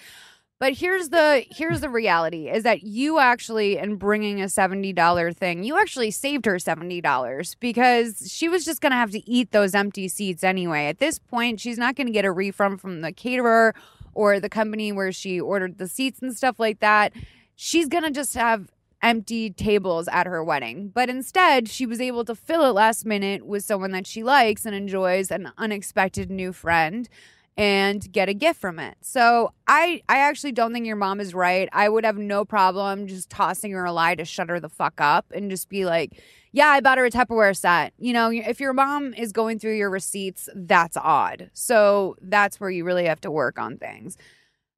But here's the reality is that you actually, in bringing a $70 thing, you actually saved her $70 because she was just going to have to eat those empty seats anyway. At this point, she's not going to get a refund from the caterer or the company where she ordered the seats and stuff like that. She's going to just have empty tables at her wedding. But instead, she was able to fill it last minute with someone that she likes and enjoys, an unexpected new friend, and get a gift from it. So I actually don't think your mom is right. I would have no problem just tossing her a lie to shut her the fuck up and just be like, yeah, I bought her a Tupperware set. You know, if your mom is going through your receipts, that's odd. So that's where you really have to work on things.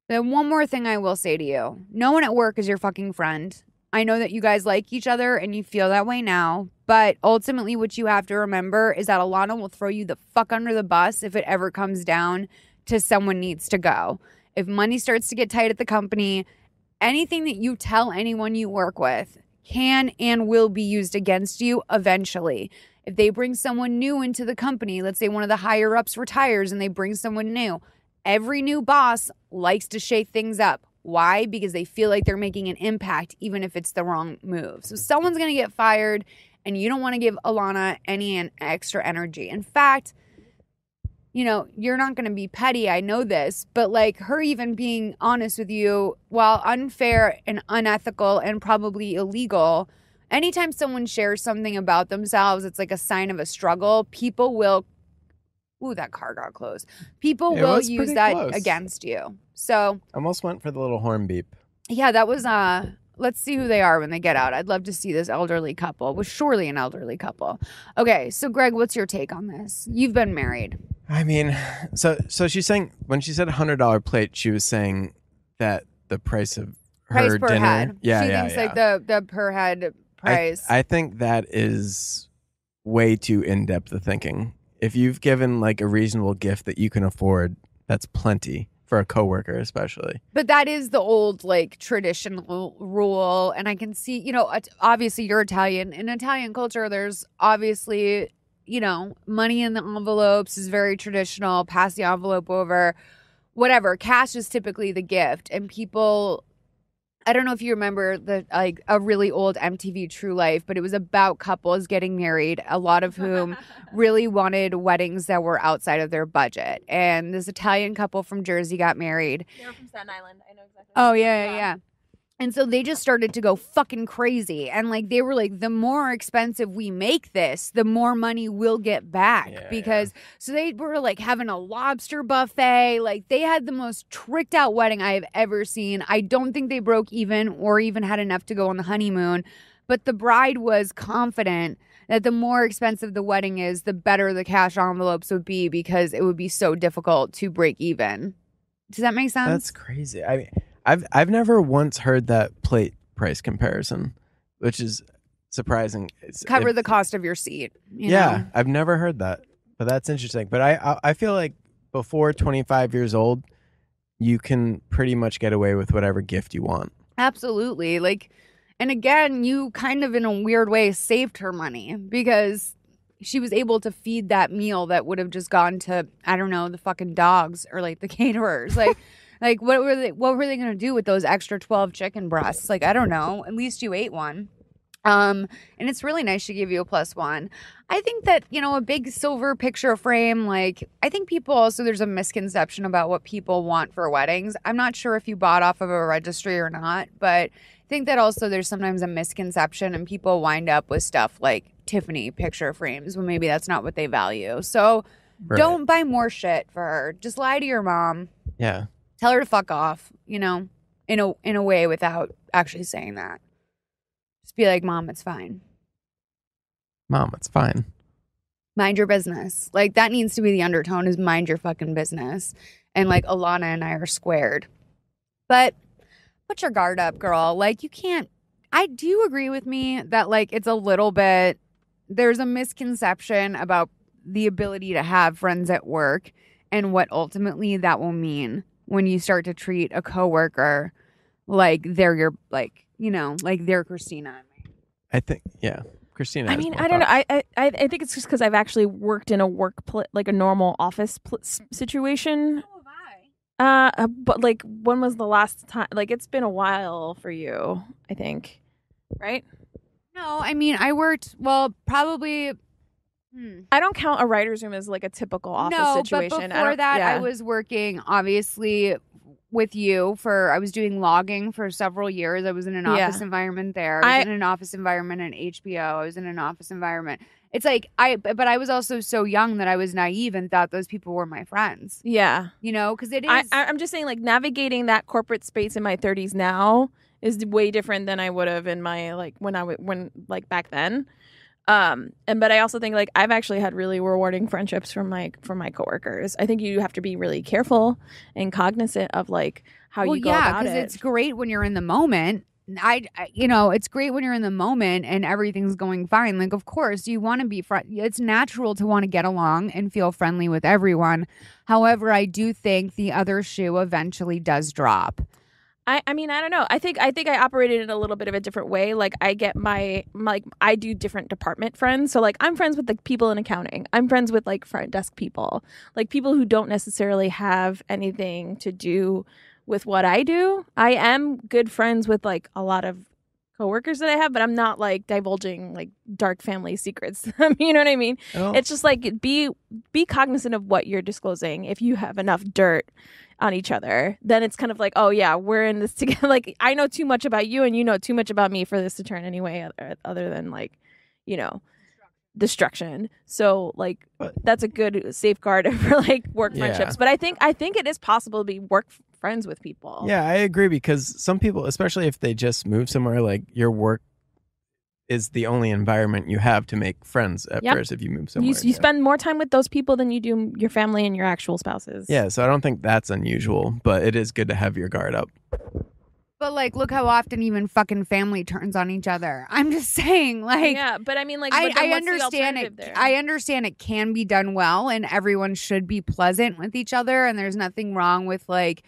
Then one more thing I will say to you. No one at work is your fucking friend. I know that you guys like each other and you feel that way now, but ultimately what you have to remember is that Alana will throw you the fuck under the bus if it ever comes down to someone needs to go. If money starts to get tight at the company, anything that you tell anyone you work with can and will be used against you eventually. If they bring someone new into the company, let's say one of the higher ups retires and they bring someone new, every new boss likes to shake things up. Why? Because they feel like they're making an impact, even if it's the wrong move. So someone's going to get fired, and you don't want to give Alana any extra energy. In fact, you know, you're not going to be petty, I know this, but like her even being honest with you, while unfair and unethical and probably illegal, anytime someone shares something about themselves, it's like a sign of a struggle. People will, ooh, that car got closed. People will use that close against you. So almost went for the little horn beep. Yeah, that was, let's see who they are when they get out. I'd love to see this elderly couple. It was surely an elderly couple. Okay, so Greg, what's your take on this? You've been married. I mean, so she's saying, when she said $100 plate, she was saying that the price of her per dinner. Head. Yeah, she thinks like the per head price. I think that is way too in-depth of thinking. If you've given like a reasonable gift that you can afford, that's plenty for a coworker, especially. But that is the old like traditional rule, and I can see, you know, obviously you're Italian. In Italian culture, there's obviously, you know, money in the envelopes is very traditional. Pass the envelope over, whatever. Cash is typically the gift, and people. I don't know if you remember a really old MTV True Life, but it was about couples getting married, a lot of whom really wanted weddings that were outside of their budget. And this Italian couple from Jersey got married. They were from Staten Island. I know exactly. Oh, yeah. And so they just started to go fucking crazy. And like they were like, the more expensive we make this, the more money we'll get back. So they were like having a lobster buffet. Like they had the most tricked out wedding I have ever seen. I don't think they broke even or even had enough to go on the honeymoon. But the bride was confident that the more expensive the wedding is, the better the cash envelopes would be because it would be so difficult to break even. Does that make sense? That's crazy. I mean, I've never once heard that plate price comparison, which is surprising. Cover the cost of your seat. You yeah, know? I've never heard that, but that's interesting. But I feel like before 25 years old, you can pretty much get away with whatever gift you want. Absolutely. Like, and again, you kind of in a weird way saved her money because she was able to feed that meal that would have just gone to, I don't know, the fucking dogs or like the caterers. Like, like what were they going to do with those extra 12 chicken breasts? Like, I don't know. At least you ate one. And it's really nice she gave you a +1. I think that, you know, a big silver picture frame, like, I think people also, there's a misconception about what people want for weddings. I'm not sure if you bought off of a registry or not, but I think that also there's sometimes a misconception and people wind up with stuff like Tiffany picture frames when maybe that's not what they value. So don't buy more shit for her. Just lie to your mom. Yeah. Tell her to fuck off, you know, in a way without actually saying that. Just be like, Mom, it's fine. Mom, it's fine. Mind your business. Like, that needs to be the undertone is mind your fucking business. And, like, Alana and I are squared. But put your guard up, girl. Like, you can't. Do you agree with me that, like, it's a little bit, there's a misconception about the ability to have friends at work and what ultimately that will mean when you start to treat a coworker like they're your, like, you know, like they're Christina. I think, yeah. Christina. I mean, I don't know. I think it's just because I've actually worked in a like a normal office situation. So have I. But like, when was the last time? Like, it's been a while for you, I think, right? No, I mean, I worked, well, probably. I don't count a writer's room as like a typical office situation. But before that, I was working, obviously, with you I was doing logging for several years. I was in an office environment there. I was in an office environment at HBO. I was in an office environment. It's like, but I was also so young that I was naive and thought those people were my friends. Yeah. You know, because it is. I'm just saying, like, navigating that corporate space in my 30s now is way different than I would have in my, like, when back then. But I also think, like, I've actually had really rewarding friendships from my coworkers. I think you have to be really careful and cognizant of, like, how you go about it. Because it's great when you're in the moment. It's great when you're in the moment and everything's going fine. Like, of course, you want to be it's natural to want to get along and feel friendly with everyone. However, I do think the other shoe eventually does drop. I mean, I don't know. I think I operated in a little bit of a different way. Like, I get I do different department friends. So, like, I'm friends with the people in accounting. I'm friends with, like, front desk people. Like, people who don't necessarily have anything to do with what I do. I am good friends with, like, a lot of coworkers that I have, but I'm not, like, divulging, like, dark family secrets. You know what I mean? Oh. It's just, like, be cognizant of what you're disclosing. If you have enough dirt on each other, then it's kind of like, oh yeah, we're in this together. Like, I know too much about you and you know too much about me for this to turn anyway other than, like, you know, destruction. So, like, that's a good safeguard for, like, work friendships. But I think it is possible to be work friends with people. Yeah, I agree, because some people, especially if they just move somewhere, like, your work is the only environment you have to make friends at first if you move somewhere. You spend more time with those people than you do your family and your actual spouses. Yeah, so I don't think that's unusual, but it is good to have your guard up. But, like, look how often even fucking family turns on each other. I'm just saying, like... Yeah, but I mean, like, I understand it. I understand it can be done well, and everyone should be pleasant with each other, and there's nothing wrong with, like,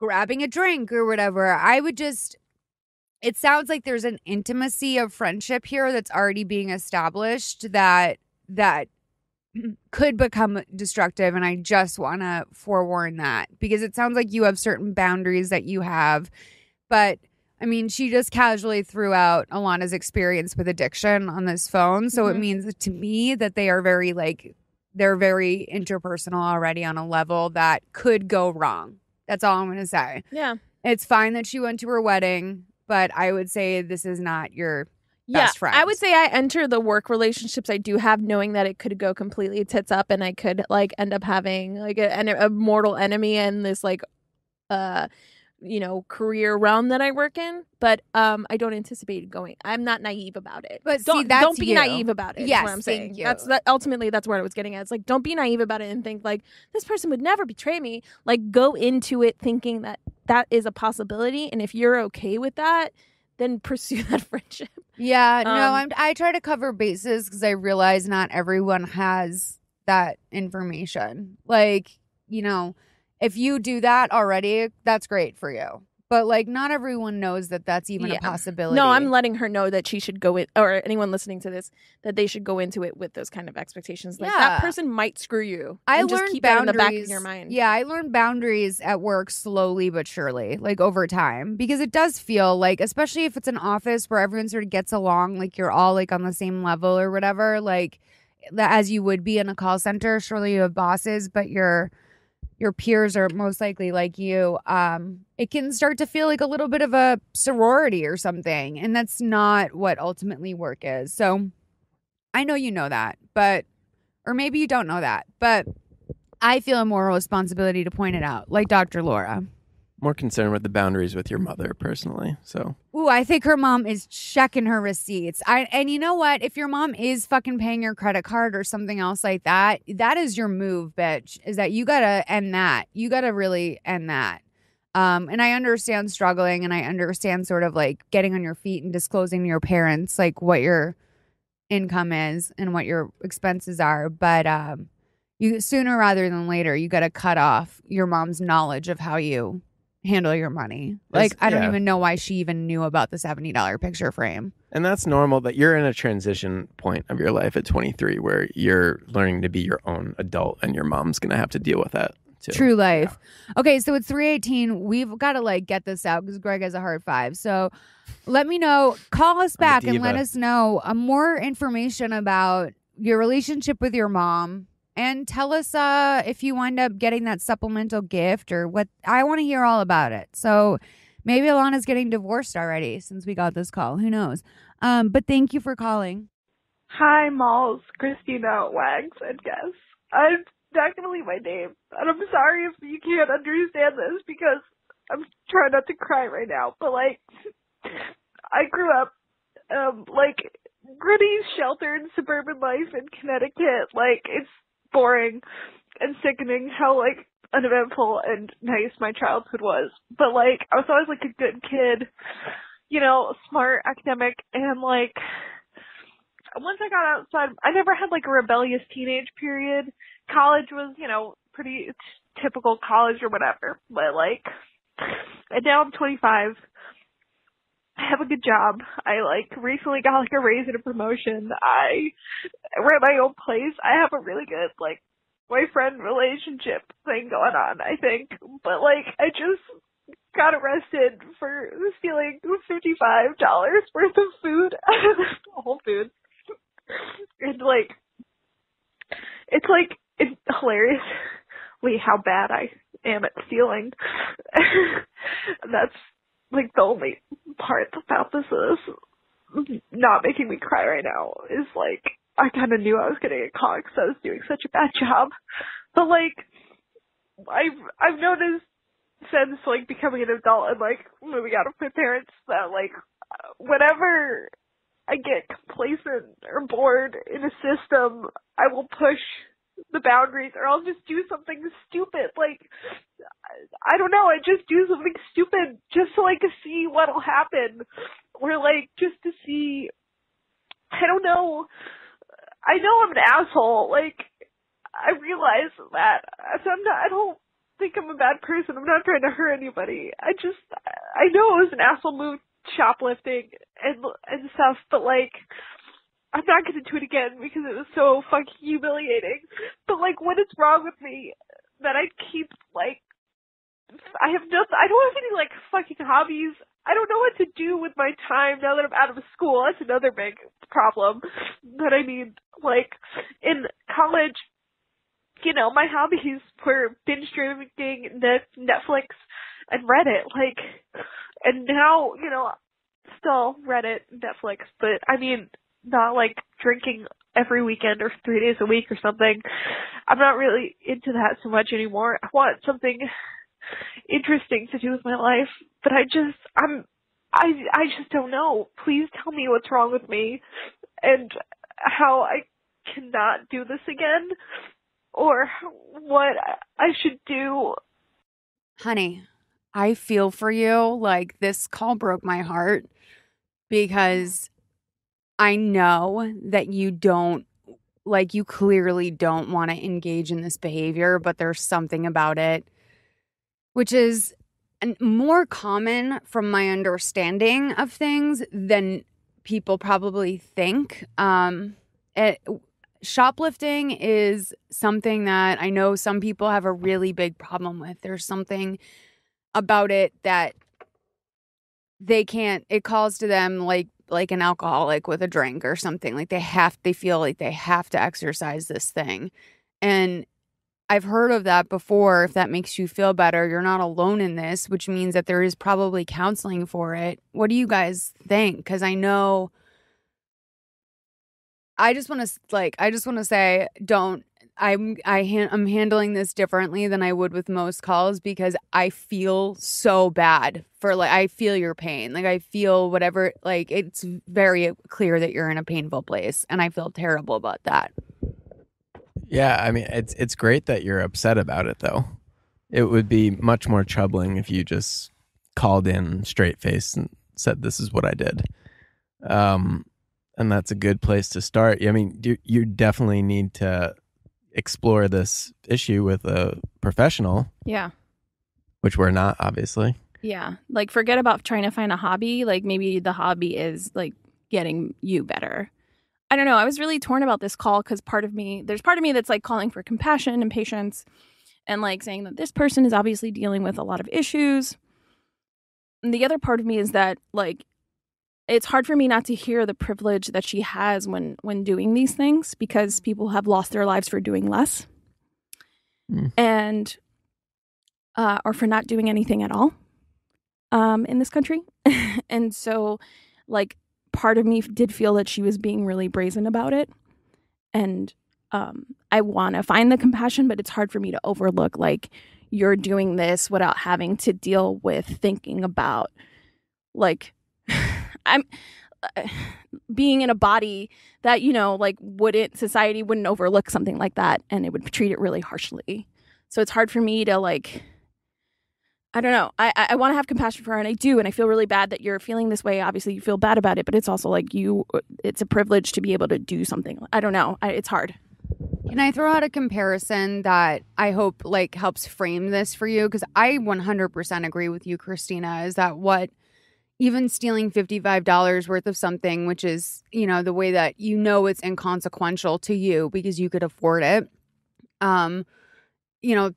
grabbing a drink or whatever. I would just... It sounds like there's an intimacy of friendship here that's already being established that could become destructive, and I just want to forewarn that, because it sounds like you have certain boundaries that you have. But I mean, she just casually threw out Alana's experience with addiction on this phone, so it means to me that they are very, like, they're very interpersonal already on a level that could go wrong. That's all I'm going to say. Yeah, it's fine that she went to her wedding, but I would say this is not your best friend. I would say I enter the work relationships I do have knowing that it could go completely tits up, and I could, like, end up having, like, a mortal enemy and this, like, career realm that I work in, but I don't anticipate going. I'm not naive about it. But don't be naive about it. Yes, is what I'm saying. thank you. Ultimately that's what I was getting at. It's like, don't be naive about it and think like this person would never betray me. Like, go into it thinking that is a possibility, and if you're okay with that, then pursue that friendship. Yeah, no, I try to cover bases because I realize not everyone has that information. Like, if you do that already, that's great for you. But like, not everyone knows that that's even a possibility. No, I'm letting her know that she should go in, or anyone listening to this, that they should go into it with those kind of expectations. Like, that person might screw you. I learned just keep that in the back of your mind. Yeah, I learned boundaries at work slowly but surely, like over time, because it does feel like, especially if it's an office where everyone sort of gets along, like you're all like on the same level or whatever, like as you would be in a call center. Surely you have bosses, but your peers are most likely like you. It can start to feel like a little bit of a sorority or something. And that's not what ultimately work is. So I know you know that, or maybe you don't know that, but I feel a moral responsibility to point it out, like Dr. Laura. More concerned with the boundaries with your mother, personally. So, I think her mom is checking her receipts. And you know what? If your mom is fucking paying your credit card or something else like that, that is your move, bitch. Is that you gotta end that. You gotta really end that. And I understand struggling, and I understand sort of like getting on your feet and disclosing to your parents like what your income is and what your expenses are. But you sooner rather than later, you gotta cut off your mom's knowledge of how you handle your money. Like, I don't even know why she even knew about the $70 picture frame. And that's normal, that you're in a transition point of your life at 23 where you're learning to be your own adult, and your mom's going to have to deal with that too. True life. Yeah. Okay, so it's 3:18. We've got to like get this out because Greg has a hard 5. So let me know. Call us back and let us know more information about your relationship with your mom. And tell us if you wind up getting that supplemental gift or what. I want to hear all about it. So maybe Alana's getting divorced already since we got this call. Who knows? But thank you for calling. Hi, Malls, Christina, Wags, and Guess. I'm not going to leave my name. And I'm sorry if you can't understand this because I'm trying not to cry right now. But, like, I grew up, gritty, sheltered suburban life in Connecticut. Like, it's boring and sickening how like uneventful and nice my childhood was, but like I was always like a good kid, smart, academic, and like once I got outside, I never had like a rebellious teenage period. College was pretty typical college or whatever, but like, and now I'm 25. I have a good job. I like recently got like a raise and a promotion. I rent my own place. I have a really good like boyfriend relationship thing going on, I think. But like I just got arrested for stealing $55 worth of food out of Whole Foods. And like it's hilariously how bad I am at stealing. And that's like the only part about this is not making me cry right now is like I kind of knew I was going to get caught because I was doing such a bad job. But like I've noticed since like becoming an adult and like moving out of my parents that like whenever I get complacent or bored in a system, I will push the boundaries or I'll just do something stupid. Like I don't know, I just do something stupid just to like see what'll happen, or like just to see. I don't know. I know I'm an asshole. Like I realize that. So I don't think I'm a bad person. I'm not trying to hurt anybody. I know it was an asshole move, shoplifting and stuff, but like I'm not going to do it again because it was so fucking humiliating. But like, what is wrong with me that I keep like, I don't have any like fucking hobbies. I don't know what to do with my time now that I'm out of school. That's another big problem that I need. Like in college, my hobbies were binge streaming, Netflix, and Reddit. Like, and now, still Reddit, Netflix, but I mean, not like drinking every weekend or 3 days a week or something. I'm not really into that so much anymore. I want something interesting to do with my life, but I just don't know. Please tell me what's wrong with me and how I cannot do this again, or what I should do. Honey, I feel for you. Like, this call broke my heart because I know that you clearly don't want to engage in this behavior, but there's something about it which is more common from my understanding of things than people probably think. Shoplifting is something that I know some people have a really big problem with. There's something about it that they can't, it calls to them like an alcoholic with a drink or something. Like they feel like they have to exercise this thing. And I've heard of that before. If that makes you feel better, you're not alone in this, which means that there is probably counseling for it. What do you guys think? Because I know, I just want to say, I'm handling this differently than I would with most calls because I feel so bad for, I feel your pain. I feel whatever, it's very clear that you're in a painful place and I feel terrible about that. Yeah, I mean, it's great that you're upset about it, though. It would be much more troubling if you just called in straight face and said, "This is what I did." And that's a good place to start. I mean, you definitely need to explore this issue with a professional. Yeah. Which we're not, obviously. Yeah. Forget about trying to find a hobby. Maybe the hobby is, getting you better. I don't know. I was really torn about this call because there's part of me that's calling for compassion and patience and saying that this person is obviously dealing with a lot of issues. And the other part of me is that it's hard for me not to hear the privilege that she has when doing these things because people have lost their lives for doing less and or for not doing anything at all in this country. And so part of me did feel that she was being really brazen about it. And I want to find the compassion, but it's hard for me to overlook, you're doing this without having to deal with thinking about, I'm being in a body that, society wouldn't overlook something like that and it would treat it really harshly. So it's hard for me to, I don't know. I want to have compassion for her, and I do, and I feel really bad that you're feeling this way. Obviously, you feel bad about it, but it's also it's a privilege to be able to do something. I don't know. It's hard. Can I throw out a comparison that I hope helps frame this for you? Because I 100% agree with you, Christina, is that even stealing $55 worth of something, which is, the way that it's inconsequential to you because you could afford it.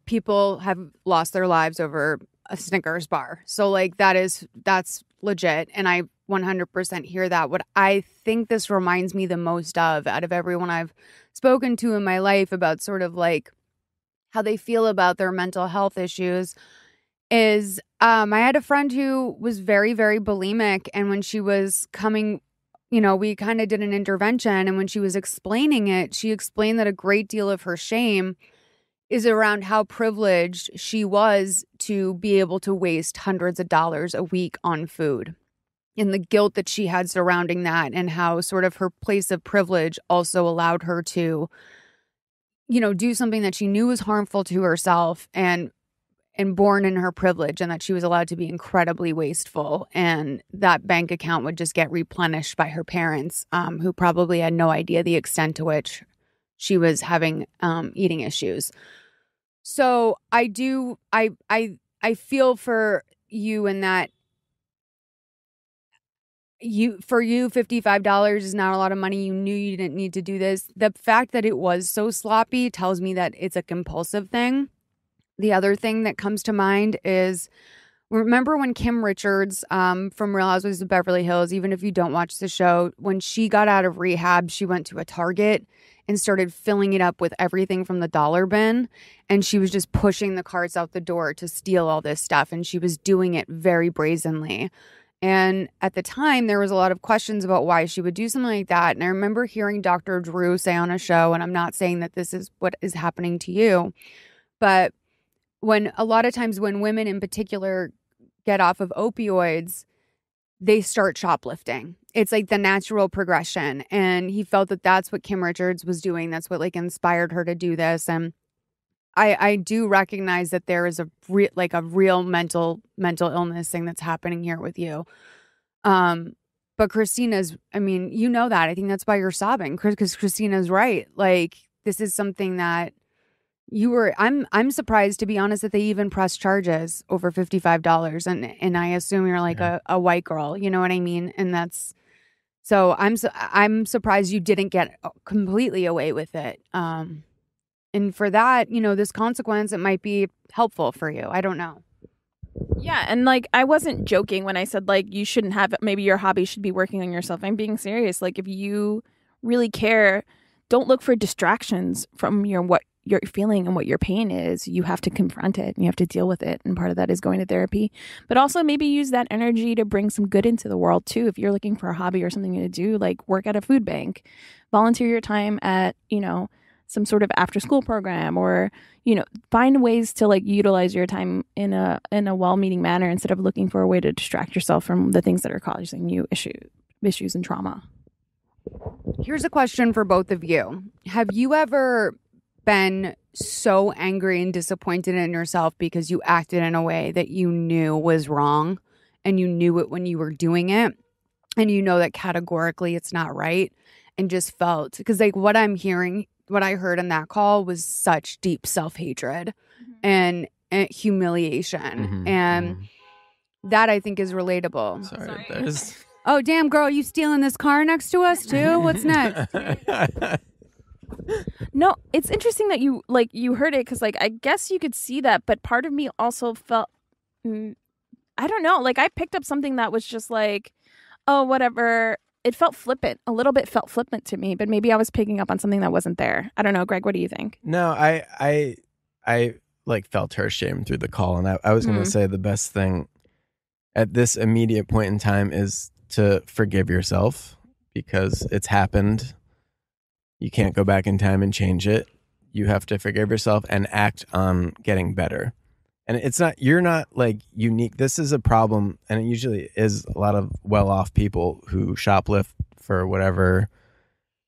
People have lost their lives over a Snickers bar. So that's legit. And I 100% hear that. What I think this reminds me the most of out of everyone I've spoken to in my life about sort of how they feel about their mental health issues is I had a friend who was very, very bulimic. And when she was coming, we kind of did an intervention. And when she was explaining it, she explained that a great deal of her shame is around how privileged she was to be able to waste hundreds of dollars a week on food and the guilt that she had surrounding that and how sort of her place of privilege also allowed her to, do something that she knew was harmful to herself and born in her privilege, and that she was allowed to be incredibly wasteful, and that bank account would just get replenished by her parents, who probably had no idea the extent to which she was having eating issues. So I feel for you in that for you $55 is not a lot of money. You knew you didn't need to do this. The fact that it was so sloppy tells me that it's a compulsive thing. The other thing that comes to mind is, remember when Kim Richards from Real Housewives of Beverly Hills, even if you don't watch the show, when she got out of rehab, she went to a Target and started filling it up with everything from the dollar bin. And she was just pushing the carts out the door to steal all this stuff. And she was doing it very brazenly. And at the time, there was a lot of questions about why she would do something like that. And I remember hearing Dr. Drew say on a show, and I'm not saying that this is what is happening to you, but when a lot of times when women in particular get off of opioids, they start shoplifting. It's like the natural progression. And he felt that that's what Kim Richards was doing. That's what like inspired her to do this. And I do recognize that there is a real mental illness thing that's happening here with you. But Christina's, I mean, you know that. I think that's why you're sobbing, because Christina's right. Like, this is something that you were, I'm surprised, to be honest, that they even pressed charges over $55. And I assume you're like a white girl, you know what I mean? And that's, so I'm surprised you didn't get completely away with it. And for that, you know, this consequence, it might be helpful for you. I don't know. Yeah, and like I wasn't joking when I said like you shouldn't have, maybe your hobby should be working on yourself. I'm being serious. Like if you really care, don't look for distractions from what you're feeling and what your pain is. You have to confront it and you have to deal with it. And part of that is going to therapy. But also maybe use that energy to bring some good into the world too. If you're looking for a hobby or something to do, like work at a food bank, volunteer your time at, you know, some sort of after school program, or, you know, find ways to like utilize your time in a well-meaning manner instead of looking for a way to distract yourself from the things that are causing you issues and trauma. Here's a question for both of you. Have you ever been so angry and disappointed in yourself because you acted in a way that you knew was wrong and you knew it when you were doing it and you know that categorically it's not right, and just felt, because like what I'm hearing, what I heard in that call was such deep self-hatred and humiliation. And that I think is relatable. Sorry. There's... Oh, damn, girl, you stealing this car next to us too? What's next? No, it's interesting that you heard it, because like I guess you could see that, but part of me also felt, I don't know, like I picked up something that was just like, oh, whatever. It felt flippant. A little bit felt flippant to me, but maybe I was picking up on something that wasn't there. I don't know. Greg, what do you think? No, I like felt her shame through the call. And I was going to say the best thing at this immediate point in time is to forgive yourself, because it's happened. You can't go back in time and change it. You have to forgive yourself and act on getting better. And you're not like unique. This is a problem, and it usually is a lot of well-off people who shoplift for whatever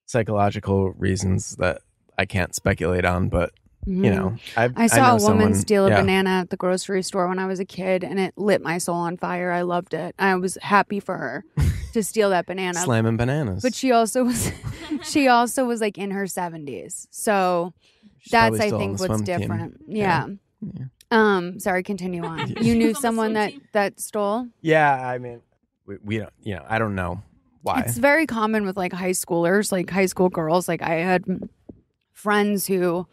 psychological reasons that I can't speculate on. But, you know, I saw a woman steal a banana at the grocery store when I was a kid, and it lit my soul on fire. I loved it. I was happy for her to steal that banana. Slamming bananas. But she also was like in her 70s. So that's, I think, what's different. Yeah. Sorry, continue on. You knew someone that stole? Yeah, I mean, we don't, you know, I don't know why. It's very common with like high schoolers, like high school girls. Like I had friends who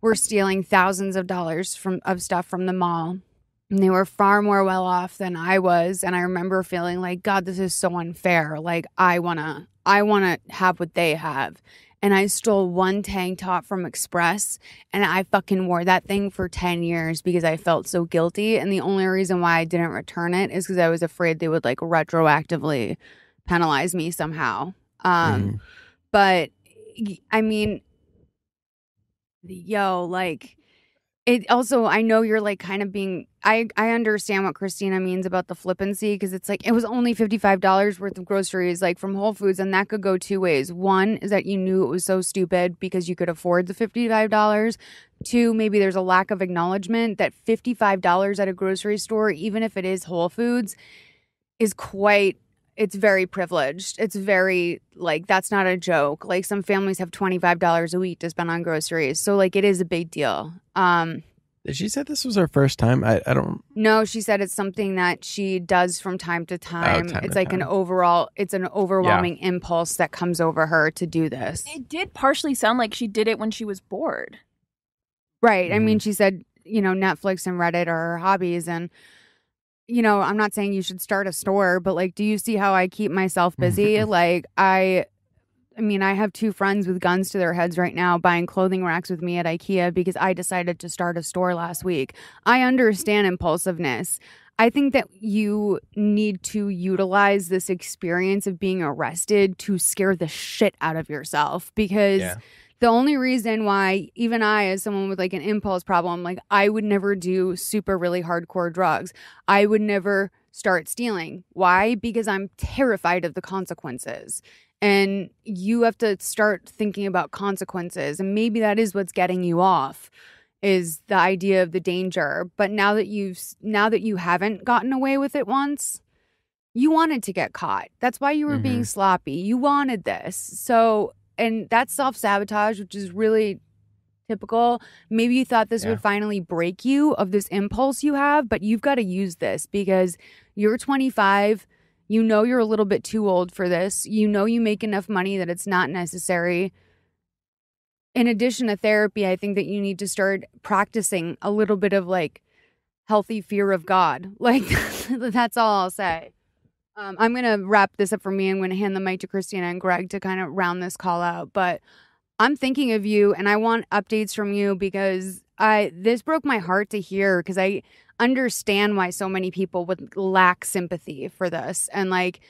were stealing thousands of dollars of stuff from the mall, and they were far more well off than I was. And I remember feeling like, God, this is so unfair. Like I wanna have what they have. And I stole one tank top from Express, and I fucking wore that thing for 10 years because I felt so guilty. And the only reason why I didn't return it is because I was afraid they would like retroactively penalize me somehow. But I mean, like it also, I know you're like kind of being, I understand what Christina means about the flippancy, because it's like, it was only $55 worth of groceries, like from Whole Foods, and that could go two ways. One is that you knew it was so stupid because you could afford the $55. Two, maybe there's a lack of acknowledgement that $55 at a grocery store, even if it is Whole Foods, is it's very privileged. It's very, like, that's not a joke. Like, some families have $25 a week to spend on groceries. So, like, it is a big deal. Did she say this was her first time? I don't... No, she said it's something that she does from time to time. It's like an overwhelming impulse that comes over her to do this. It did partially sound like she did it when she was bored. Right. I mean, she said, you know, Netflix and Reddit are her hobbies, and you know, I'm not saying you should start a store, but like, do you see how I keep myself busy? Like, I mean, I have two friends with guns to their heads right now buying clothing racks with me at IKEA because I decided to start a store last week. I understand impulsiveness. I think that you need to utilize this experience of being arrested to scare the shit out of yourself, because the only reason why even I, as someone with like an impulse problem, like I would never do super really hardcore drugs. I would never start stealing. Why? Because I'm terrified of the consequences. And you have to start thinking about consequences. And maybe that is what's getting you off, is the idea of the danger. But now that you haven't gotten away with it once, you wanted to get caught. That's why you were being sloppy. You wanted this. So, and that's self-sabotage, which is really typical. Maybe you thought this would finally break you of this impulse you have, but you've got to use this because you're 25. You know you're a little bit too old for this. You know you make enough money that it's not necessary. In addition to therapy, I think that you need to start practicing a little bit of like healthy fear of God. Like, that's all I'll say. I'm going to wrap this up for me. I'm going to hand the mic to Christina and Greg to kind of round this call out. But I'm thinking of you and I want updates from you because this broke my heart to hear, because I understand why so many people would lack sympathy for this. And like,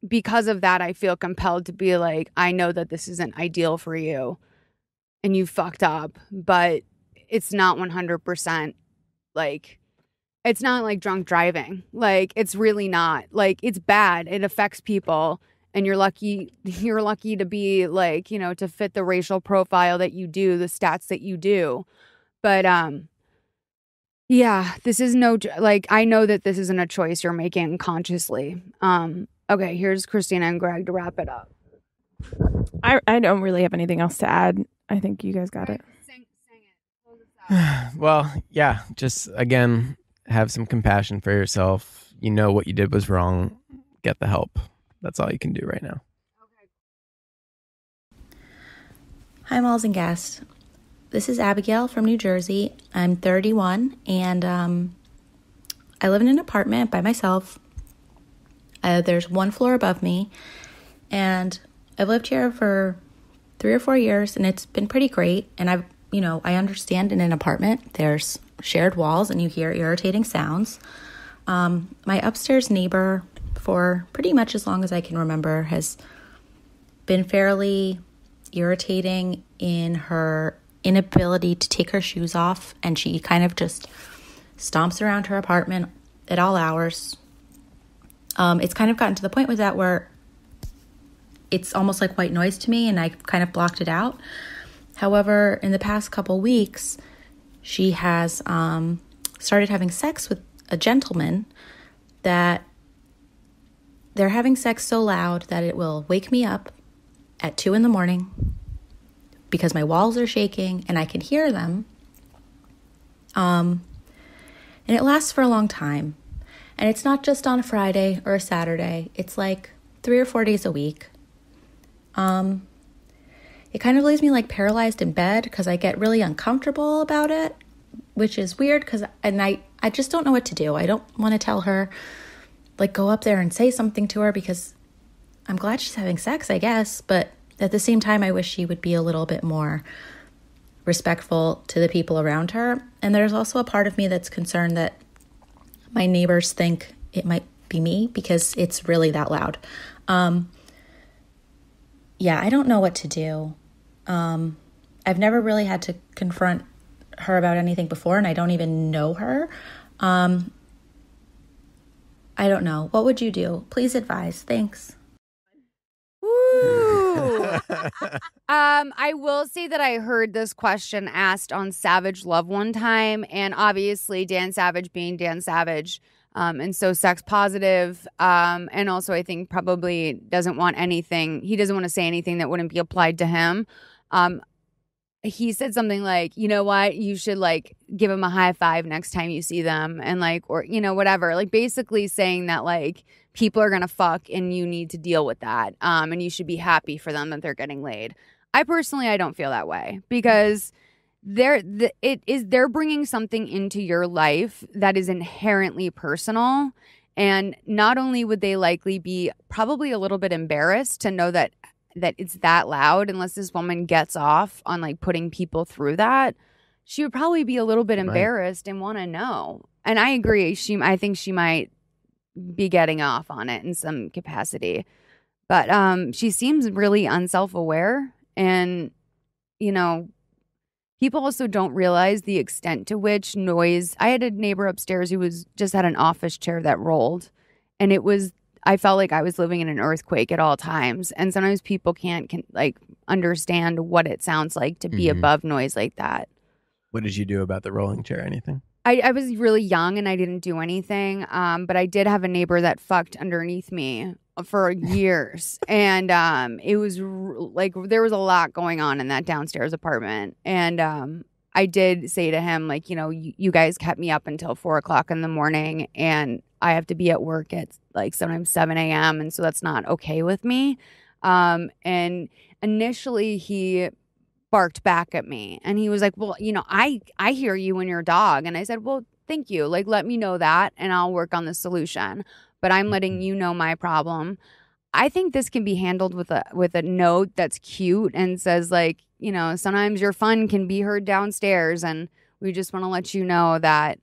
because of that, I feel compelled to be like, I know that this isn't ideal for you and you fucked up, but it's not 100% like, it's not like drunk driving. Like, it's really not. Like, it's bad. It affects people. And you're lucky to be like, you know, to fit the racial profile that you do, the stats that you do. But, yeah, this is like, I know that this isn't a choice you're making consciously. Okay, here's Christina and Greg to wrap it up. I don't really have anything else to add. I think you guys got it. Sing it. Close this out. Well, yeah, just again, have some compassion for yourself. You know what you did was wrong. Get the help. That's all you can do right now. Hi, Malls and Guests. This is Abigail from New Jersey. I'm 31, and I live in an apartment by myself. There's one floor above me, and I've lived here for 3 or 4 years, and it's been pretty great. And I understand in an apartment there's shared walls and you hear irritating sounds. My upstairs neighbor, for pretty much as long as I can remember, has been fairly irritating in her inability to take her shoes off, and she kind of just stomps around her apartment at all hours. It's kind of gotten to the point with that where it's almost like white noise to me, and I've kind of blocked it out. However, in the past couple weeks, she has started having sex with a gentleman that they're having sex so loud that it will wake me up at 2 a.m. because my walls are shaking and I can hear them. And it lasts for a long time. And it's not just on a Friday or a Saturday. It's like 3 or 4 days a week. It kind of leaves me like paralyzed in bed because I get really uncomfortable about it, which is weird because I just don't know what to do. I don't want to tell her, like, go up there and say something to her because I'm glad she's having sex, I guess. But at the same time, I wish she would be a little bit more respectful to the people around her. And there's also a part of me that's concerned that my neighbors think it might be me because it's really that loud. Yeah, I don't know what to do. I've never really had to confront her about anything before, and I don't even know her. I don't know. What would you do? Please advise. Thanks. Woo! I will say that I heard this question asked on Savage Love one time, and obviously Dan Savage being Dan Savage, and so sex positive, and also I think probably doesn't want anything. He doesn't want to say anything that wouldn't be applied to him. He said something like, you know what, you should like give him a high five next time you see them, and like, or, you know, whatever, like basically saying that like people are going to fuck and you need to deal with that. And you should be happy for them that they're getting laid. I don't feel that way because they're bringing something into your life that is inherently personal. And not only would they likely be probably a little bit embarrassed to know that it's that loud, unless this woman gets off on like putting people through that, she would probably be a little bit embarrassed and want to know. And I agree. I think she might be getting off on it in some capacity, but she seems really unself-aware, and you know, people also don't realize the extent to which noise. I had a neighbor upstairs who just had an office chair that rolled, and I felt like I was living in an earthquake at all times. And sometimes people can't like understand what it sounds like to be above noise like that. What did you do about the rolling chair? Anything? I was really young and I didn't do anything. But I did have a neighbor that fucked underneath me for years. And it was like there was a lot going on in that downstairs apartment. And I did say to him, like, you know, you guys kept me up until 4 o'clock in the morning and I have to be at work at like sometimes 7 a.m. And so that's not okay with me. And initially he barked back at me and he was like, well, you know, I hear you and your dog. And I said, well, thank you. Like, let me know that and I'll work on the solution. But I'm letting you know my problem. I think this can be handled with a note that's cute and says, like, you know, sometimes your fun can be heard downstairs and we just want to let you know that,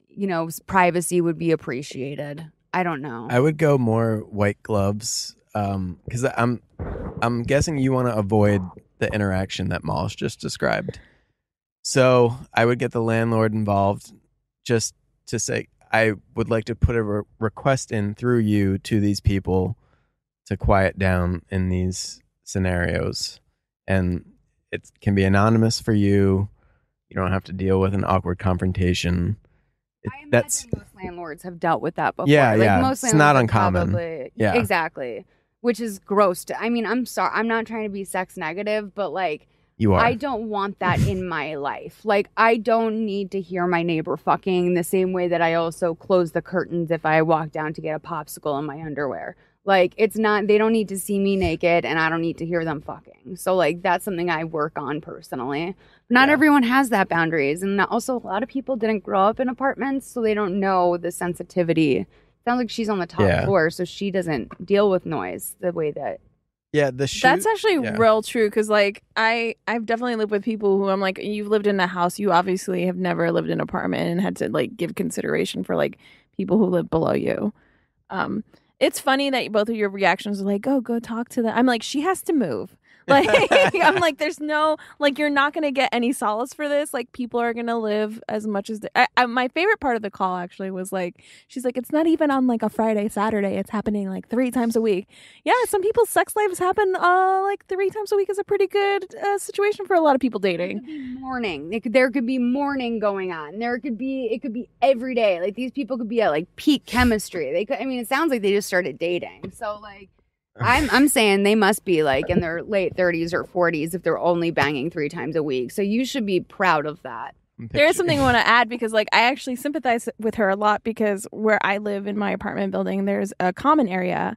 you know, privacy would be appreciated. I don't know. I would go more white gloves because I'm guessing you want to avoid the interaction that Mal's just described. So I would get the landlord involved just to say, I would like to put a request in through you to these people to quiet down in these scenarios. And it can be anonymous for you. You don't have to deal with an awkward confrontation. I imagine most landlords have dealt with that before. Yeah, like, yeah. Most it's not landlords uncommon. Probably, yeah, exactly. Which is gross. I mean, I'm sorry. I'm not trying to be sex negative, but like, you are. I don't want that in my life. Like, I don't need to hear my neighbor fucking the same way that I also close the curtains if I walk down to get a popsicle in my underwear. Like, it's not, they don't need to see me naked and I don't need to hear them fucking. So, like, that's something I work on personally. Not everyone has that boundaries. And also, a lot of people didn't grow up in apartments, so they don't know the sensitivity. Sounds like she's on the top floor, so she doesn't deal with noise the way that. Yeah, that's actually real true because, like, I've definitely lived with people who I'm like, you've lived in a house, you obviously have never lived in an apartment and had to like give consideration for like people who live below you. It's funny that both of your reactions are like, oh, go talk to them. I'm like, she has to move. Like, I'm like, there's no, like, you're not going to get any solace for this. Like, people are going to live as much as my favorite part of the call actually was like, she's like, it's not even on like a Friday, Saturday. It's happening like 3 times a week. Yeah. Some people's sex lives happen like 3 times a week is a pretty good situation for a lot of people dating. It could be morning. There could be morning going on. It could be every day. Like, these people could be at like peak chemistry. I mean, it sounds like they just started dating. So like, I'm saying they must be like in their late 30s or 40s if they're only banging 3 times a week. So you should be proud of that. There is something I want to add because like I actually sympathize with her a lot because where I live in my apartment building, there's a common area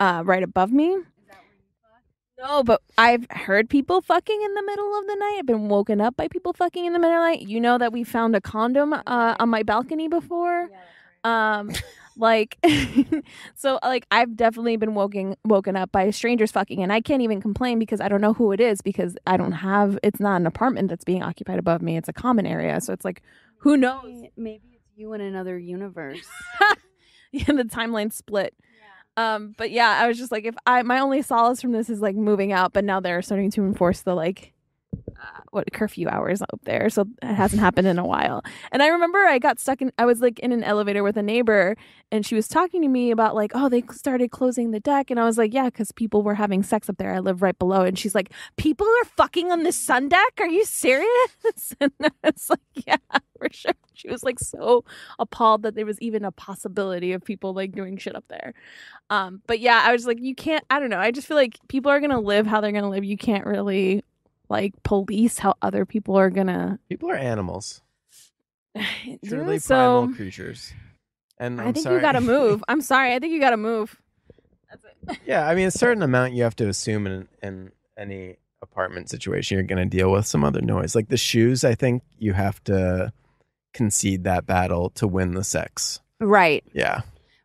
right above me. Is that where you fuck? No, but I've heard people fucking in the middle of the night. I've been woken up by people fucking in the middle of the night. You know that we found a condom on my balcony before. Yeah, like so like I've definitely been woken up by strangers fucking and I can't even complain because I don't know who it is because it's not an apartment that's being occupied above me, it's a common area, so it's like who knows, maybe it's you in another universe. Yeah, the timeline split. But yeah, I was just like, my only solace from this is like moving out, but now they're starting to enforce the like curfew hours up there, so it hasn't happened in a while. And I remember I was like in an elevator with a neighbor and she was talking to me about like, oh, they started closing the deck, and I was like, yeah, because people were having sex up there. I live right below. And she's like, people are fucking on the sun deck, are you serious? And it's like, yeah, for sure. She was like so appalled that there was even a possibility of people like doing shit up there. But yeah, I was like, you can't, I don't know, I just feel like people are gonna live how they're gonna live. You can't really like police how other people are gonna. People are animals. Truly so, primal creatures. And I think you gotta move. I'm sorry. I think you gotta move. That's it. Yeah, I mean, a certain amount you have to assume in any apartment situation you're going to deal with some other noise. Like the shoes, I think you have to concede that battle to win the sex. Right. Yeah.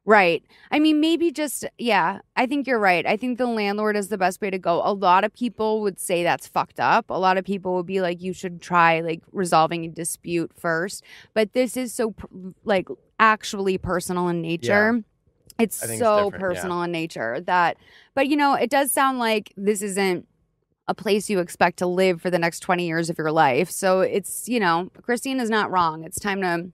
Right. I mean, maybe just, yeah, I think you're right. I think the landlord is the best way to go. A lot of people would say that's fucked up. A lot of people would be like, you should try like resolving a dispute first. But this is so like actually personal in nature. Yeah. It's so personal in nature that, but you know, it does sound like this isn't a place you expect to live for the next 20 years of your life. So it's, Christina's not wrong. It's time to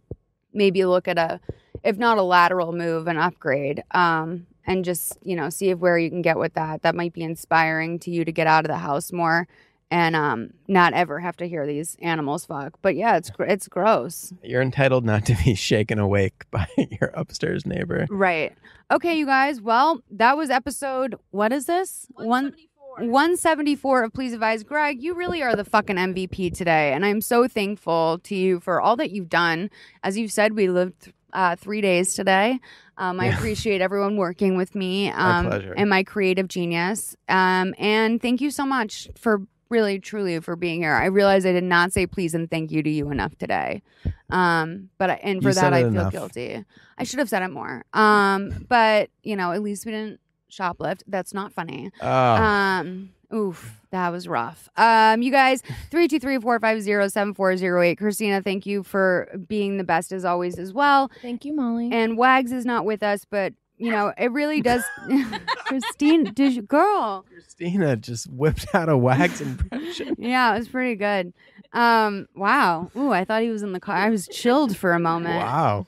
maybe look at if not a lateral move, an upgrade. And just, see if where you can get with that. That might be inspiring to you to get out of the house more and not ever have to hear these animals fuck. But yeah, it's gross. You're entitled not to be shaken awake by your upstairs neighbor. Right. Okay, you guys. Well, that was episode, what is this? 174 of Please Advise. Greg, you really are the fucking MVP today. And I'm so thankful to you for all that you've done. As you've said, we lived 3 days today. I appreciate everyone working with me My pleasure. and my creative genius. And thank you so much for really, truly for being here. I realize I did not say please and thank you to you enough today. For that I feel enough. guilty. I should have said it more. But at least we didn't shoplift. That's not funny. Oof, that was rough. You guys, 323-450-7408. Christina, thank you for being the best as always as well. Thank you, Molly. And Wags is not with us, but it really does. Christine, girl. Christina just whipped out a Wags impression. Yeah, it was pretty good. Wow. Ooh, I thought he was in the car. I was chilled for a moment. Wow.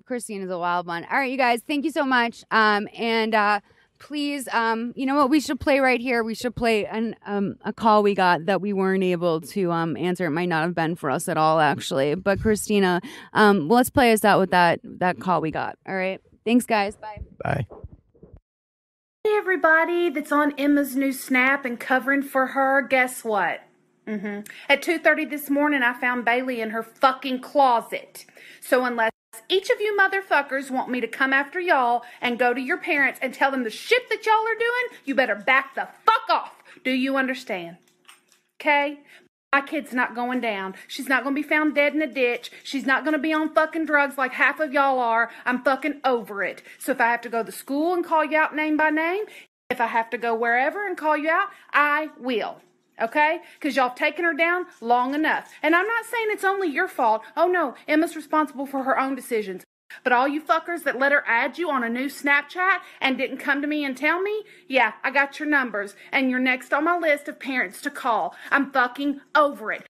Christine is a wild one. All right, you guys, thank you so much. Please, you know what we should play right here? We should play a call we got that we weren't able to answer. It might not have been for us at all, actually. But Christina, let's play us out with that call we got. All right. Thanks, guys. Bye. Bye. Hey, everybody that's on Emma's new Snap and covering for her. Guess what? At 2:30 this morning, I found Bailey in her fucking closet. So unless each of you motherfuckers want me to come after y'all and go to your parents and tell them the shit that y'all are doing, you better back the fuck off. Do you understand? Okay? My kid's not going down. She's not going to be found dead in a ditch. She's not going to be on fucking drugs like half of y'all are. I'm fucking over it. So if I have to go to school and call you out name by name, if I have to go wherever and call you out, I will. Okay? Because y'all have taken her down long enough. And I'm not saying it's only your fault. Oh no, Emma's responsible for her own decisions. But all you fuckers that let her add you on a new Snapchat and didn't come to me and tell me, yeah, I got your numbers. And you're next on my list of parents to call. I'm fucking over it.